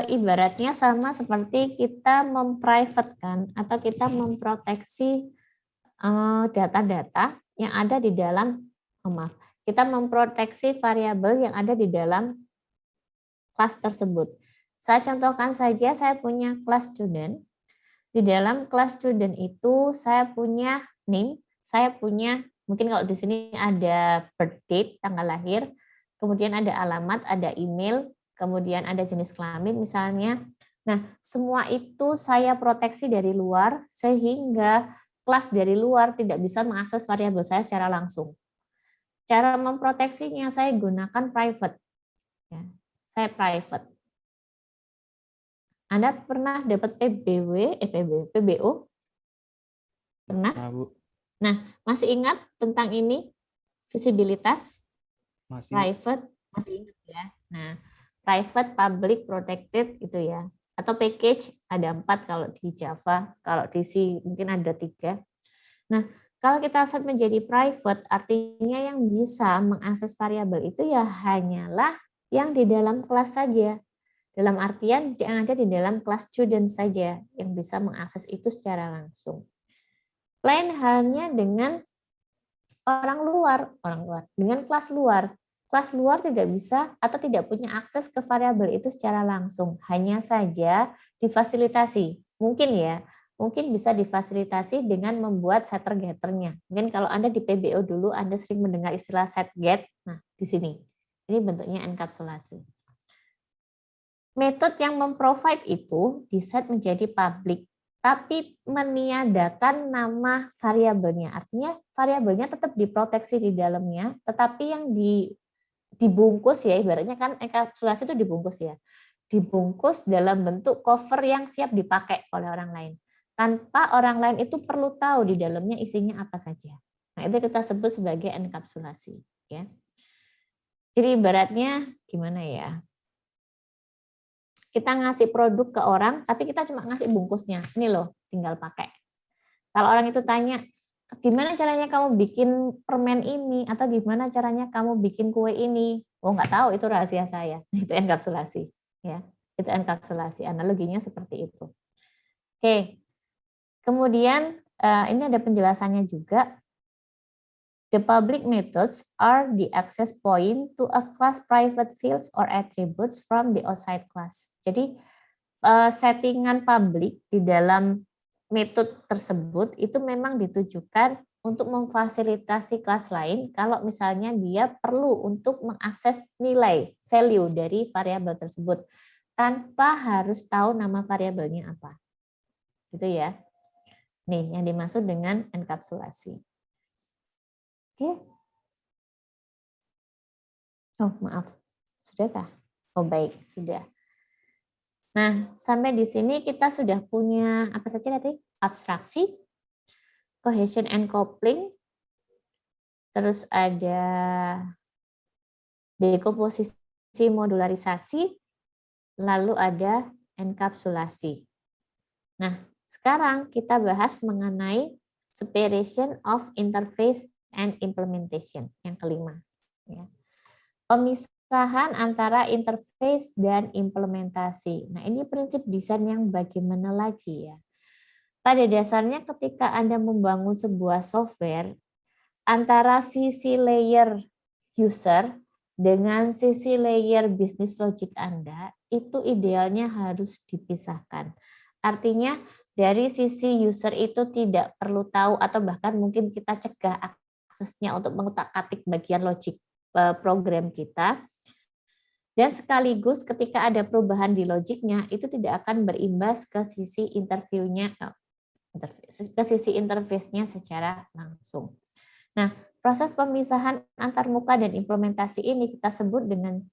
ibaratnya sama seperti kita memprivatekan atau kita memproteksi data-data yang ada di dalam, kita memproteksi variabel yang ada di dalam kelas tersebut. Saya contohkan saja, saya punya kelas student. Di dalam kelas student itu saya punya name, saya punya, mungkin kalau di sini ada birth date, tanggal lahir, kemudian ada alamat, ada email, kemudian ada jenis kelamin misalnya. Nah, semua itu saya proteksi dari luar sehingga kelas dari luar tidak bisa mengakses variabel saya secara langsung. Cara memproteksinya saya gunakan private. Ya, saya private. Anda pernah dapat PBO? Pernah? Nah, masih ingat tentang ini? Visibilitas? Masih. Private? Masih ingat ya? Nah, private, public, protected itu ya. atau package ada 4 kalau di Java, kalau di C mungkin ada 3. Nah, kalau kita set menjadi private, artinya yang bisa mengakses variabel itu ya hanyalah yang di dalam kelas saja. Dalam artian yang ada di dalam kelas student saja yang bisa mengakses itu secara langsung. Lain halnya dengan orang luar, dengan kelas luar. Kelas luar tidak bisa atau tidak punya akses ke variabel itu secara langsung, hanya saja difasilitasi. Mungkin bisa difasilitasi dengan membuat setter getternya. Mungkin kalau Anda di PBO dulu Anda sering mendengar istilah set get. Nah, di sini. Ini bentuknya enkapsulasi. Metode yang memprovide itu diset menjadi public, tapi meniadakan nama variabelnya. Artinya variabelnya tetap diproteksi di dalamnya, tetapi yang dibungkus ya, ibaratnya kan enkapsulasi itu dibungkus ya. Dibungkus dalam bentuk cover yang siap dipakai oleh orang lain. Tanpa orang lain itu perlu tahu di dalamnya isinya apa saja. Nah, itu kita sebut sebagai enkapsulasi. Ya. Jadi ibaratnya gimana ya? Kita ngasih produk ke orang, tapi kita cuma ngasih bungkusnya. Ini loh, tinggal pakai. Kalau orang itu tanya, gimana caranya kamu bikin permen ini? Atau gimana caranya kamu bikin kue ini? Oh, nggak tahu, itu rahasia saya. Itu enkapsulasi. Ya, itu enkapsulasi. Analoginya seperti itu. Oke. Kemudian, ini ada penjelasannya juga. The public methods are the access point to a class private fields or attributes from the outside class. Jadi settingan publik di dalam metode tersebut itu memang ditujukan untuk memfasilitasi kelas lain kalau misalnya dia perlu untuk mengakses nilai value dari variabel tersebut tanpa harus tahu nama variabelnya apa. Gitu ya. Nih yang dimaksud dengan enkapsulasi. Oke. Oh, maaf. Sudahkah? Oh, baik, sudah. Nah, sampai di sini kita sudah punya apa saja tadi? Abstraksi, cohesion and coupling, terus ada dekomposisi modularisasi, lalu ada enkapsulasi. Nah, sekarang kita bahas mengenai separation of interface and implementation, yang kelima. Ya. Pemisahan antara interface dan implementasi. Nah, ini prinsip desain yang bagaimana lagi ya? Pada dasarnya ketika Anda membangun sebuah software, antara sisi layer user dengan sisi layer business logic Anda, itu idealnya harus dipisahkan. Artinya, dari sisi user itu tidak perlu tahu atau bahkan mungkin kita cegah aksesnya untuk mengutak-atik bagian logik program kita. Dan sekaligus ketika ada perubahan di logiknya, itu tidak akan berimbas ke sisi interface-nya secara langsung. Nah, proses pemisahan antar muka dan implementasi ini kita sebut dengan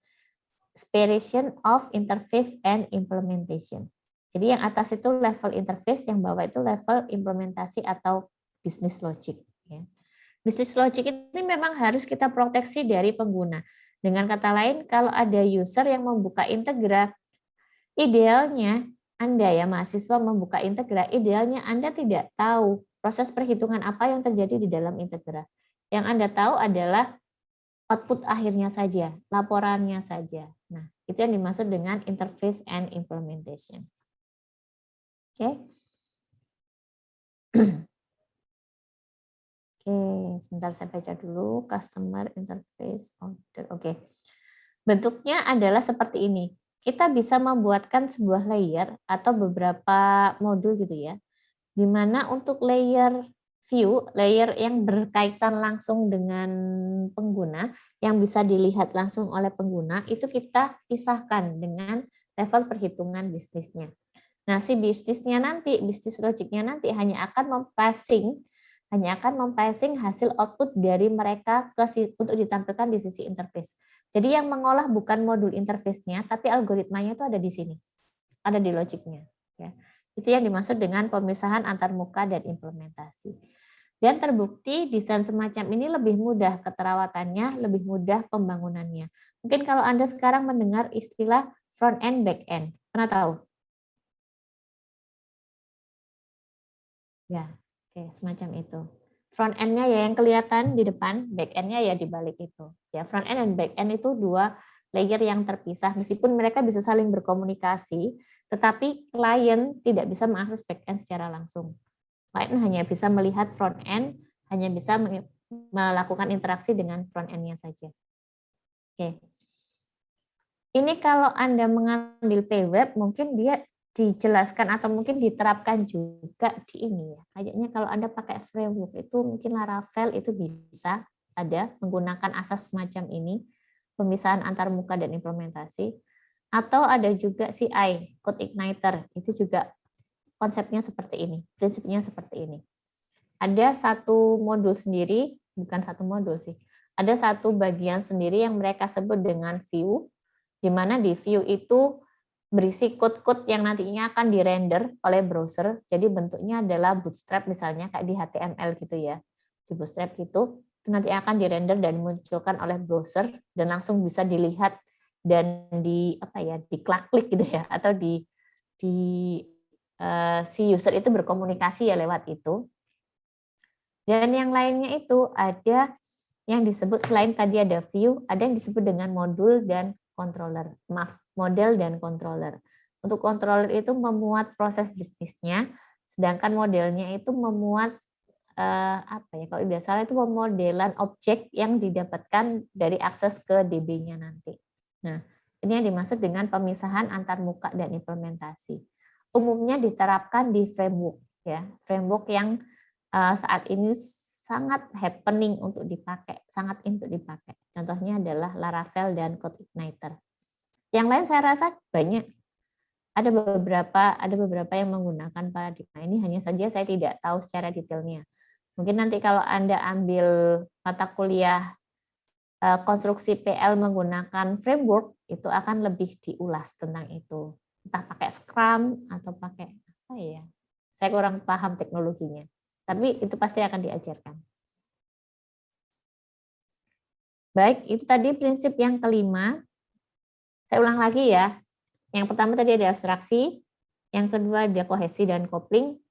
separation of interface and implementation. Jadi yang atas itu level interface, yang bawah itu level implementasi atau business logic. Ya. Business logic ini memang harus kita proteksi dari pengguna. Dengan kata lain, kalau ada user yang membuka Integra, idealnya Anda ya mahasiswa membuka Integra, idealnya Anda tidak tahu proses perhitungan apa yang terjadi di dalam Integra. Yang Anda tahu adalah output akhirnya saja, laporannya saja. Nah, itu yang dimaksud dengan interface and implementation. Oke. Oke, sebentar saya baca dulu customer interface order. Oke. Bentuknya adalah seperti ini. Kita bisa membuatkan sebuah layer atau beberapa modul gitu ya. Di mana untuk layer view, layer yang berkaitan langsung dengan pengguna, yang bisa dilihat langsung oleh pengguna, itu kita pisahkan dengan level perhitungan bisnisnya. Nah, si bisnisnya nanti, bisnis logiknya nanti hanya akan mempassing hasil output dari mereka untuk ditampilkan di sisi interface. Jadi yang mengolah bukan modul interface-nya, tapi algoritmanya itu ada di sini, ada di logiknya. Ya. Itu yang dimaksud dengan pemisahan antar muka dan implementasi. Dan terbukti desain semacam ini lebih mudah keterawatannya, lebih mudah pembangunannya. Mungkin kalau Anda sekarang mendengar istilah front end, back end, pernah tahu? Ya, oke, semacam itu. Front end-nya ya yang kelihatan di depan, back end-nya ya di balik itu. Ya, front end dan back end itu dua layer yang terpisah, meskipun mereka bisa saling berkomunikasi, tetapi klien tidak bisa mengakses back end secara langsung. Klien hanya bisa melihat front end, hanya bisa melakukan interaksi dengan front end-nya saja. Oke. Ini kalau Anda mengambil PWeb, mungkin dia dijelaskan atau mungkin diterapkan juga di ini ya. Kayaknya kalau Anda pakai framework itu mungkin Laravel itu bisa ada menggunakan asas semacam ini, pemisahan antar muka dan implementasi. Atau ada juga CI, Code Igniter, itu juga konsepnya seperti ini, prinsipnya seperti ini. Ada satu modul sendiri, bukan satu modul sih, ada satu bagian sendiri yang mereka sebut dengan view, di mana di view itu berisi code-code yang nantinya akan di-render oleh browser. Jadi bentuknya adalah bootstrap misalnya kayak di HTML gitu ya. Di bootstrap itu nanti akan di-render dan dimunculkan oleh browser dan langsung bisa dilihat dan diklik gitu ya, atau si user itu berkomunikasi ya lewat itu. Dan yang lainnya itu ada yang disebut, selain tadi ada view, ada yang disebut dengan modul dan controller. Maaf, model dan controller. Untuk controller itu memuat proses bisnisnya, sedangkan modelnya itu memuat kalau tidak salah itu pemodelan objek yang didapatkan dari akses ke DB-nya nanti. Nah, ini yang dimaksud dengan pemisahan antar muka dan implementasi. Umumnya diterapkan di framework ya, framework yang saat ini sangat happening untuk dipakai, sangat untuk dipakai. Contohnya adalah Laravel dan Code Igniter. Yang lain saya rasa banyak. Ada beberapa yang menggunakan paradigma ini, hanya saja saya tidak tahu secara detailnya. Mungkin nanti kalau Anda ambil mata kuliah konstruksi PL menggunakan framework, itu akan lebih diulas tentang itu. Entah pakai Scrum atau pakai apa ya. Saya kurang paham teknologinya. Tapi itu pasti akan diajarkan. Baik, itu tadi prinsip yang kelima. Saya ulang lagi ya. Yang pertama tadi ada abstraksi, yang kedua ada kohesi dan kopling,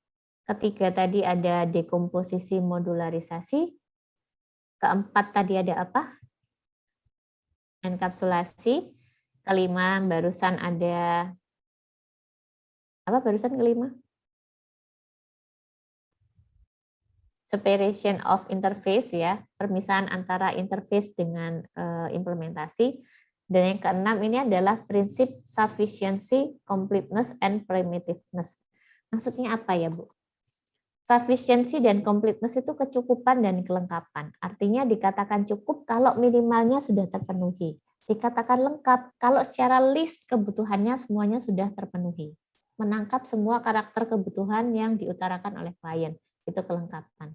ketiga tadi ada dekomposisi modularisasi, keempat tadi ada apa? Enkapsulasi, kelima barusan ada apa barusan kelima? Separation of interface ya, permisahan antara interface dengan implementasi. Dan yang keenam ini adalah prinsip sufficiency, completeness, and primitiveness. Maksudnya apa ya, Bu? Sufficiency dan completeness itu kecukupan dan kelengkapan. Artinya dikatakan cukup kalau minimalnya sudah terpenuhi. Dikatakan lengkap kalau secara list kebutuhannya semuanya sudah terpenuhi. Menangkap semua karakter kebutuhan yang diutarakan oleh klien. Itu kelengkapan.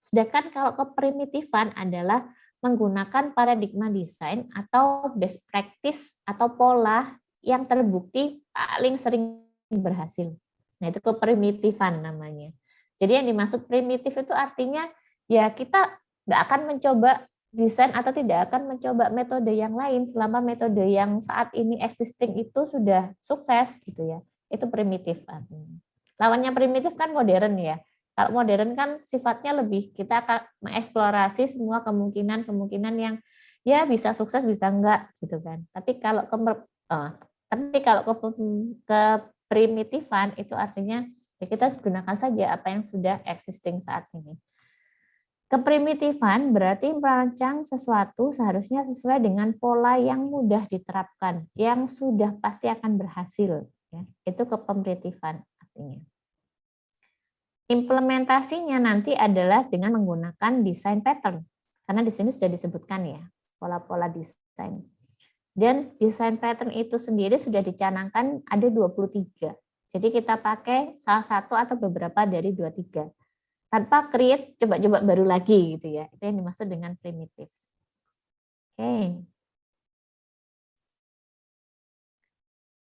Sedangkan kalau keprimitifan adalah menggunakan paradigma desain atau best practice atau pola yang terbukti paling sering berhasil. Nah, itu keprimitifan namanya. Jadi yang dimaksud primitif itu artinya ya kita nggak akan mencoba desain atau tidak akan mencoba metode yang lain selama metode yang saat ini existing itu sudah sukses gitu ya. Itu primitif artinya. Lawannya primitif kan modern ya. Kalau modern kan sifatnya lebih kita akan mengeksplorasi semua kemungkinan yang ya bisa sukses bisa enggak gitu kan. Tapi kalau keprimitifan itu artinya ya kita gunakan saja apa yang sudah existing saat ini. Keprimitifan berarti merancang sesuatu seharusnya sesuai dengan pola yang mudah diterapkan, yang sudah pasti akan berhasil. Ya. Itu keprimitifan artinya. Implementasinya nanti adalah dengan menggunakan desain pattern. Karena di sini sudah disebutkan ya, pola-pola desain. Dan desain pattern itu sendiri sudah dicanangkan ada 23. Jadi kita pakai salah satu atau beberapa dari 23. Tanpa create coba-coba baru lagi gitu ya. Itu yang dimaksud dengan primitif. Oke.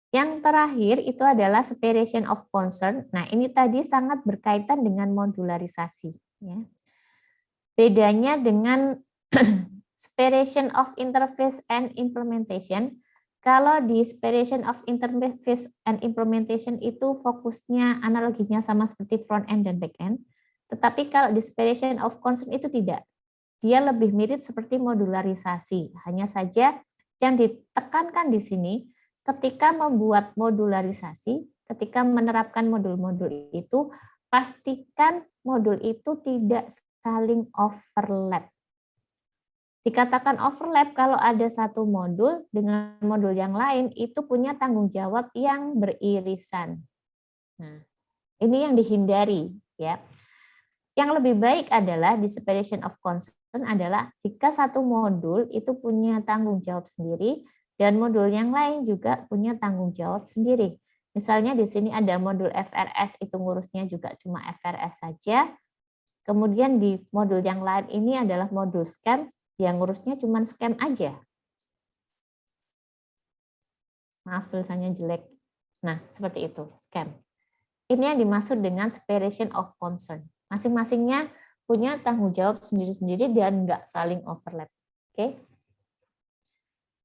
Yang terakhir itu adalah separation of concern. Nah, ini tadi sangat berkaitan dengan modularisasi. Ya. Bedanya dengan separation of interface and implementation, Kalau di separation of interface and implementation itu fokusnya analoginya sama seperti front end dan back end, tetapi kalau di separation of concern itu tidak. Dia lebih mirip seperti modularisasi. Hanya saja yang ditekankan di sini ketika membuat modularisasi, ketika menerapkan modul-modul itu, pastikan modul itu tidak saling overlap. Dikatakan overlap kalau ada satu modul dengan modul yang lain itu punya tanggung jawab yang beririsan. Nah, ini yang dihindari ya. Yang lebih baik adalah di separation of concern adalah jika satu modul itu punya tanggung jawab sendiri dan modul yang lain juga punya tanggung jawab sendiri. Misalnya di sini ada modul FRS itu ngurusnya juga cuma FRS saja. Kemudian di modul yang lain ini adalah modul scam yang ngurusnya cuma scam aja. Maaf tulisannya jelek. Nah, seperti itu, scam. Ini yang dimaksud dengan separation of concern. Masing-masingnya punya tanggung jawab sendiri-sendiri dan nggak saling overlap. Oke?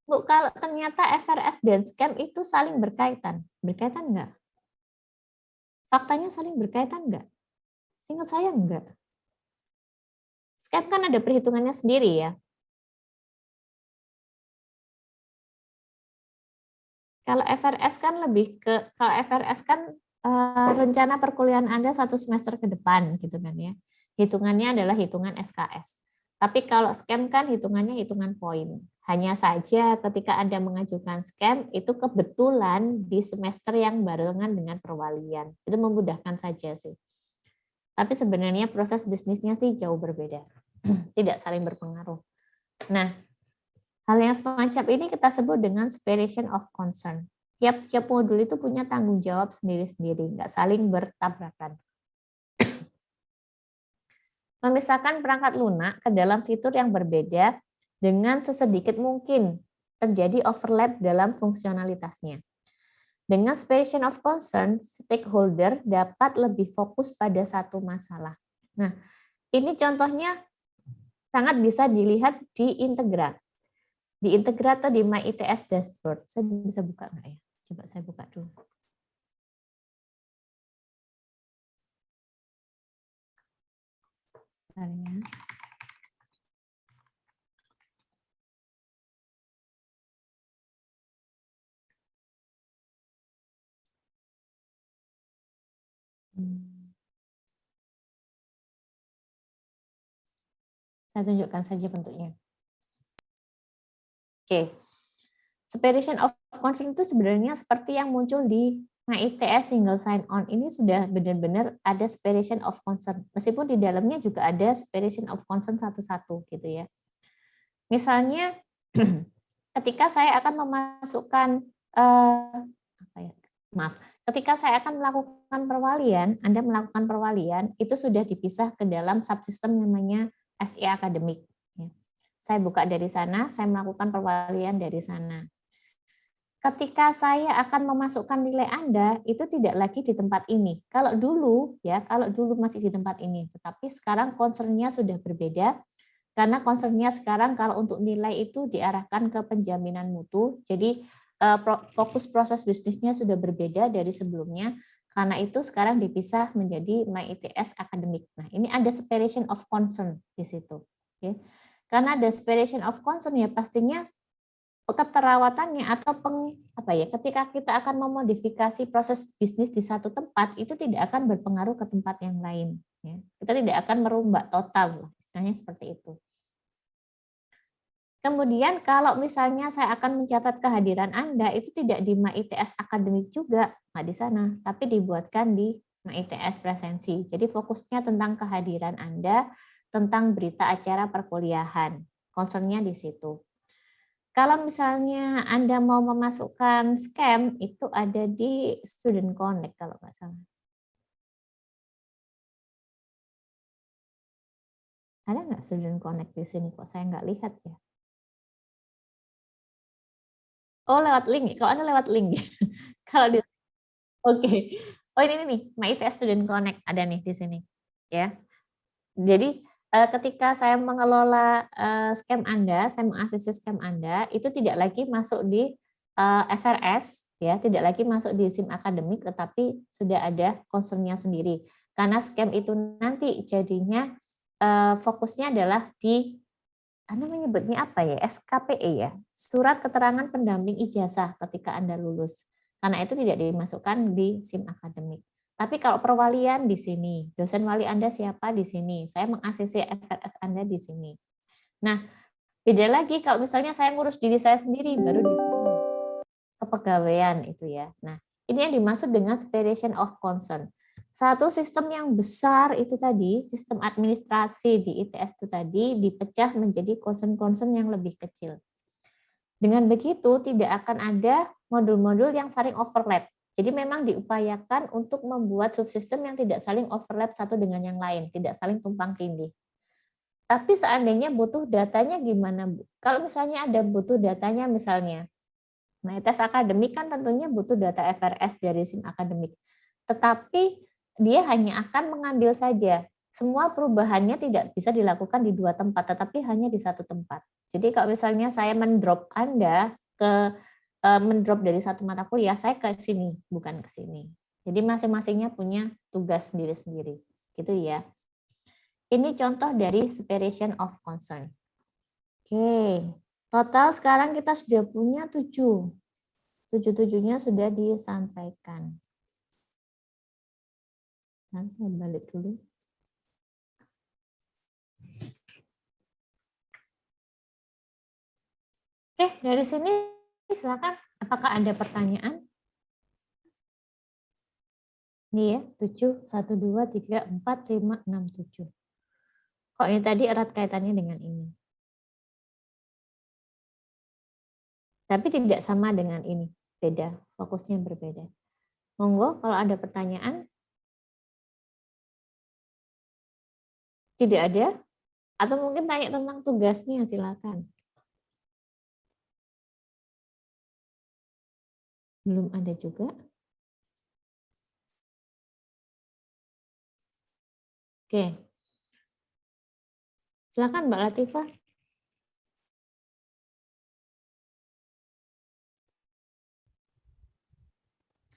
Bu, kalau ternyata FRS dan scam itu saling berkaitan. Berkaitan nggak? Faktanya saling berkaitan nggak? Seingat saya nggak. Scam kan ada perhitungannya sendiri ya. Kalau FRS kan rencana perkuliahan Anda 1 semester ke depan gitu kan ya. Hitungannya adalah hitungan SKS. Tapi kalau scam kan hitungannya hitungan poin. Hanya saja ketika Anda mengajukan scam itu kebetulan di semester yang barengan dengan perwalian. Itu memudahkan saja sih. Tapi sebenarnya proses bisnisnya sih jauh berbeda. Tidak saling berpengaruh. Nah, hal yang semacam ini kita sebut dengan separation of concern. Tiap-tiap modul itu punya tanggung jawab sendiri-sendiri, nggak saling bertabrakan. Memisahkan perangkat lunak ke dalam fitur yang berbeda dengan sesedikit mungkin terjadi overlap dalam fungsionalitasnya. Dengan separation of concern, stakeholder dapat lebih fokus pada satu masalah. Nah, ini contohnya sangat bisa dilihat di Integra. Di Integra atau di MyITS Dashboard. Saya bisa buka nggak ya? Coba saya buka dulu. Bentar ya. Saya tunjukkan saja bentuknya. Oke. Separation of concern itu sebenarnya seperti yang muncul di MyITS single sign on. Ini sudah benar-benar ada separation of concern. Meskipun di dalamnya juga ada separation of concern satu-satu gitu ya. Misalnya ketika saya akan memasukkan ketika saya akan melakukan perwalian, Anda melakukan perwalian, itu sudah dipisah ke dalam subsistem namanya SE Akademik. Saya buka dari sana, saya melakukan perwalian dari sana. Ketika saya akan memasukkan nilai Anda, itu tidak lagi di tempat ini. Kalau dulu masih di tempat ini, tetapi sekarang concern-nya sudah berbeda, karena concern-nya sekarang kalau untuk nilai itu diarahkan ke penjaminan mutu, jadi fokus proses bisnisnya sudah berbeda dari sebelumnya, karena itu sekarang dipisah menjadi MyITS Akademik. Nah, ini ada separation of concern di situ. Okay. Karena ada separation of concern ya pastinya keterawatannya atau ketika kita akan memodifikasi proses bisnis di satu tempat itu tidak akan berpengaruh ke tempat yang lain. Ya. Kita tidak akan merombak total, istilahnya seperti itu. Kemudian kalau misalnya saya akan mencatat kehadiran Anda, itu tidak di MyITS Akademik juga, nggak di sana, tapi dibuatkan di MyITS Presensi. Jadi fokusnya tentang kehadiran Anda, tentang berita acara perkuliahan. Concern-nya di situ. Kalau misalnya Anda mau memasukkan scam, itu ada di Student Connect kalau nggak salah. Ada nggak Student Connect di sini? Kok saya nggak lihat ya? Oh, lewat link. Kalau Anda lewat link. Kalau di Oke. Oh, ini nih, MyITS Student Connect ada nih di sini. Ya. Jadi ketika saya mengelola scam Anda, saya mengaksesi scam Anda, itu tidak lagi masuk di FRS, ya tidak lagi masuk di SIM akademik, tetapi sudah ada concern-nya sendiri. Karena scam itu nanti jadinya fokusnya adalah di Anda menyebutnya apa ya, SKPE ya, surat keterangan pendamping ijazah ketika Anda lulus. Karena itu tidak dimasukkan di SIM akademik. Tapi kalau perwalian di sini, dosen wali Anda siapa di sini, saya meng-ACC FRS Anda di sini. Nah, beda lagi kalau misalnya saya ngurus diri saya sendiri, baru di sini kepegawaian itu ya. Nah, ini yang dimaksud dengan separation of concern. Satu sistem yang besar itu tadi, sistem administrasi di ITS itu tadi dipecah menjadi concern-concern yang lebih kecil. Dengan begitu tidak akan ada modul-modul yang saling overlap. Jadi memang diupayakan untuk membuat subsistem yang tidak saling overlap satu dengan yang lain, tidak saling tumpang tindih. Tapi seandainya butuh datanya gimana, Bu? Kalau misalnya ada butuh datanya misalnya, nah, tes akademik kan tentunya butuh data FRS dari SIM akademik. Tetapi dia hanya akan mengambil saja. Semua perubahannya tidak bisa dilakukan di dua tempat, tetapi hanya di satu tempat. Jadi kalau misalnya saya mendrop Anda mendrop dari satu mata kuliah, saya ke sini, bukan ke sini. Jadi masing-masingnya punya tugas sendiri-sendiri. Gitu ya. Ini contoh dari separation of concern. Oke. Total sekarang kita sudah punya 7. 7-7-nya sudah disampaikan. Nah, saya balik dulu. Oke, dari sini silakan. Apakah ada pertanyaan? Ini ya, 7, 1, 2, 3, 4, 5, 6, 7. Kok ini tadi erat kaitannya dengan ini? Tapi tidak sama dengan ini. Beda, fokusnya berbeda. Monggo, kalau ada pertanyaan. Tidak ada? Atau mungkin tanya tentang tugasnya, silakan. Belum ada juga. Oke. Silakan Mbak Latifah.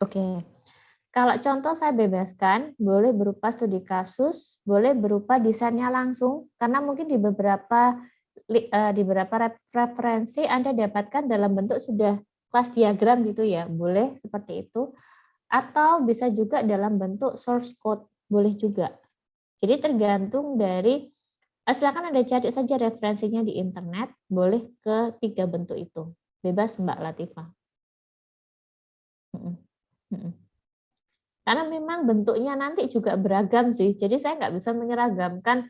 Oke. Kalau contoh saya bebaskan, boleh berupa studi kasus, boleh berupa desainnya langsung, karena mungkin di beberapa referensi Anda dapatkan dalam bentuk sudah kelas diagram gitu ya, boleh seperti itu. Atau bisa juga dalam bentuk source code, boleh juga. Jadi tergantung dari, silakan Anda cari saja referensinya di internet, boleh ke 3 bentuk itu. Bebas Mbak Latifah. Karena memang bentuknya nanti juga beragam sih, jadi saya nggak bisa menyeragamkan,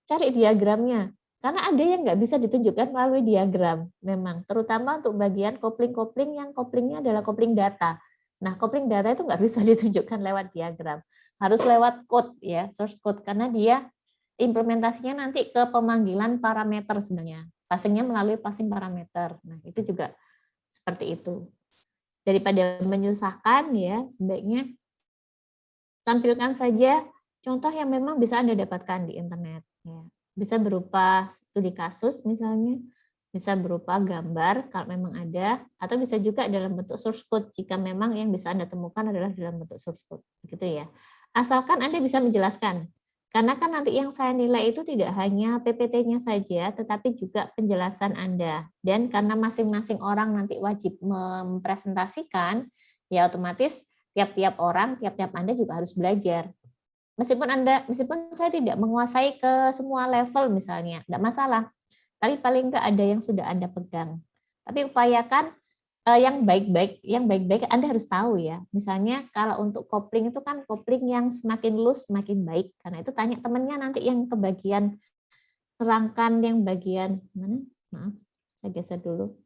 cari diagramnya. Karena ada yang nggak bisa ditunjukkan melalui diagram, memang. Terutama untuk bagian kopling-kopling yang koplingnya adalah kopling data. Nah, kopling data itu nggak bisa ditunjukkan lewat diagram. Harus lewat code, ya, source code, karena dia implementasinya nanti ke pemanggilan parameter sebenarnya. Passingnya melalui passing parameter. Nah, itu juga seperti itu. Daripada menyusahkan, ya, sebaiknya tampilkan saja contoh yang memang bisa Anda dapatkan di internet. Ya. Bisa berupa studi kasus misalnya, bisa berupa gambar kalau memang ada, atau bisa juga dalam bentuk source code jika memang yang bisa Anda temukan adalah dalam bentuk source code. Begitu ya. Asalkan Anda bisa menjelaskan. Karena kan nanti yang saya nilai itu tidak hanya PPT-nya saja, tetapi juga penjelasan Anda. Dan karena masing-masing orang nanti wajib mempresentasikan, ya otomatis tiap-tiap orang, tiap-tiap Anda juga harus belajar. Meskipun saya tidak menguasai ke semua level misalnya, tidak masalah. Tapi paling enggak ada yang sudah Anda pegang. Tapi upayakan yang baik-baik Anda harus tahu ya. Misalnya kalau untuk kopling itu kan kopling yang semakin loose semakin baik. Karena itu tanya temannya nanti yang kebagian rangkan yang bagian mana? Maaf, saya geser dulu.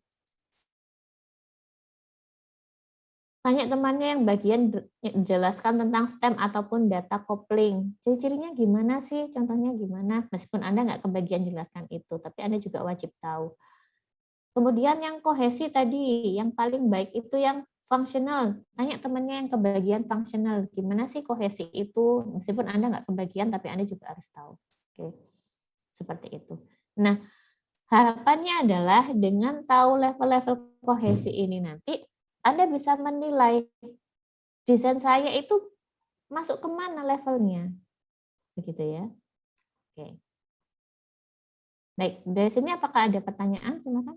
Tanya temannya yang bagian jelaskan tentang stem ataupun data kopling. Ciri-cirinya gimana sih? Contohnya gimana? Meskipun Anda nggak kebagian jelaskan itu, tapi Anda juga wajib tahu. Kemudian yang kohesi tadi, yang paling baik itu yang fungsional. Tanya temannya yang kebagian fungsional. Gimana sih kohesi itu? Meskipun Anda nggak kebagian, tapi Anda juga harus tahu. Oke. Seperti itu. Nah, Harapannya adalah dengan tahu level-level kohesi ini nanti, Anda bisa menilai desain saya itu masuk kemana levelnya. Begitu ya. Oke. Baik, dari sini apakah ada pertanyaan? Silakan.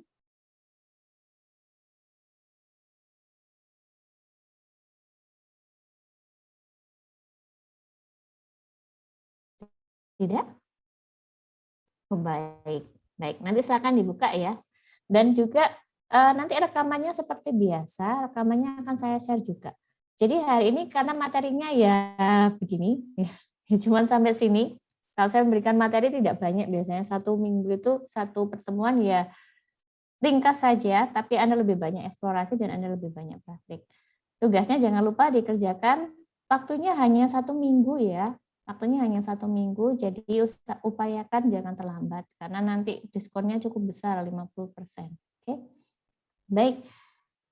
Tidak? Oh, baik. Baik, nanti silakan dibuka ya. Dan juga nanti rekamannya seperti biasa, rekamannya akan saya share juga. Jadi hari ini karena materinya ya begini, ya cuma sampai sini. Kalau saya memberikan materi tidak banyak, biasanya 1 minggu itu 1 pertemuan ya ringkas saja, tapi Anda lebih banyak eksplorasi dan Anda lebih banyak praktik. Tugasnya jangan lupa dikerjakan, waktunya hanya 1 minggu ya. Waktunya hanya 1 minggu, jadi upayakan jangan terlambat, karena nanti diskonnya cukup besar, 50%. Oke? Baik,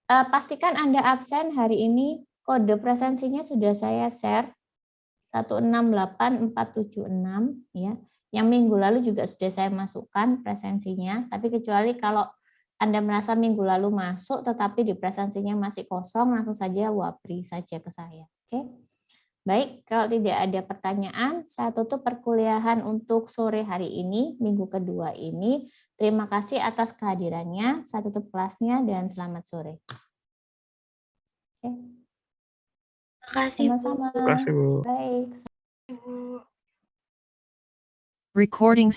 pastikan Anda absen hari ini, kode presensinya sudah saya share, 168476, ya. Yang minggu lalu juga sudah saya masukkan presensinya, tapi kecuali kalau Anda merasa minggu lalu masuk, tetapi di presensinya masih kosong, langsung saja wapri saja ke saya. Oke? Baik, kalau tidak ada pertanyaan, saya tutup perkuliahan untuk sore hari ini, minggu kedua ini. Terima kasih atas kehadirannya, saya tutup kelasnya dan selamat sore. Oke. Terima kasih, Bu. Sama-sama. Terima kasih, Bu. Baik. Bu. Recording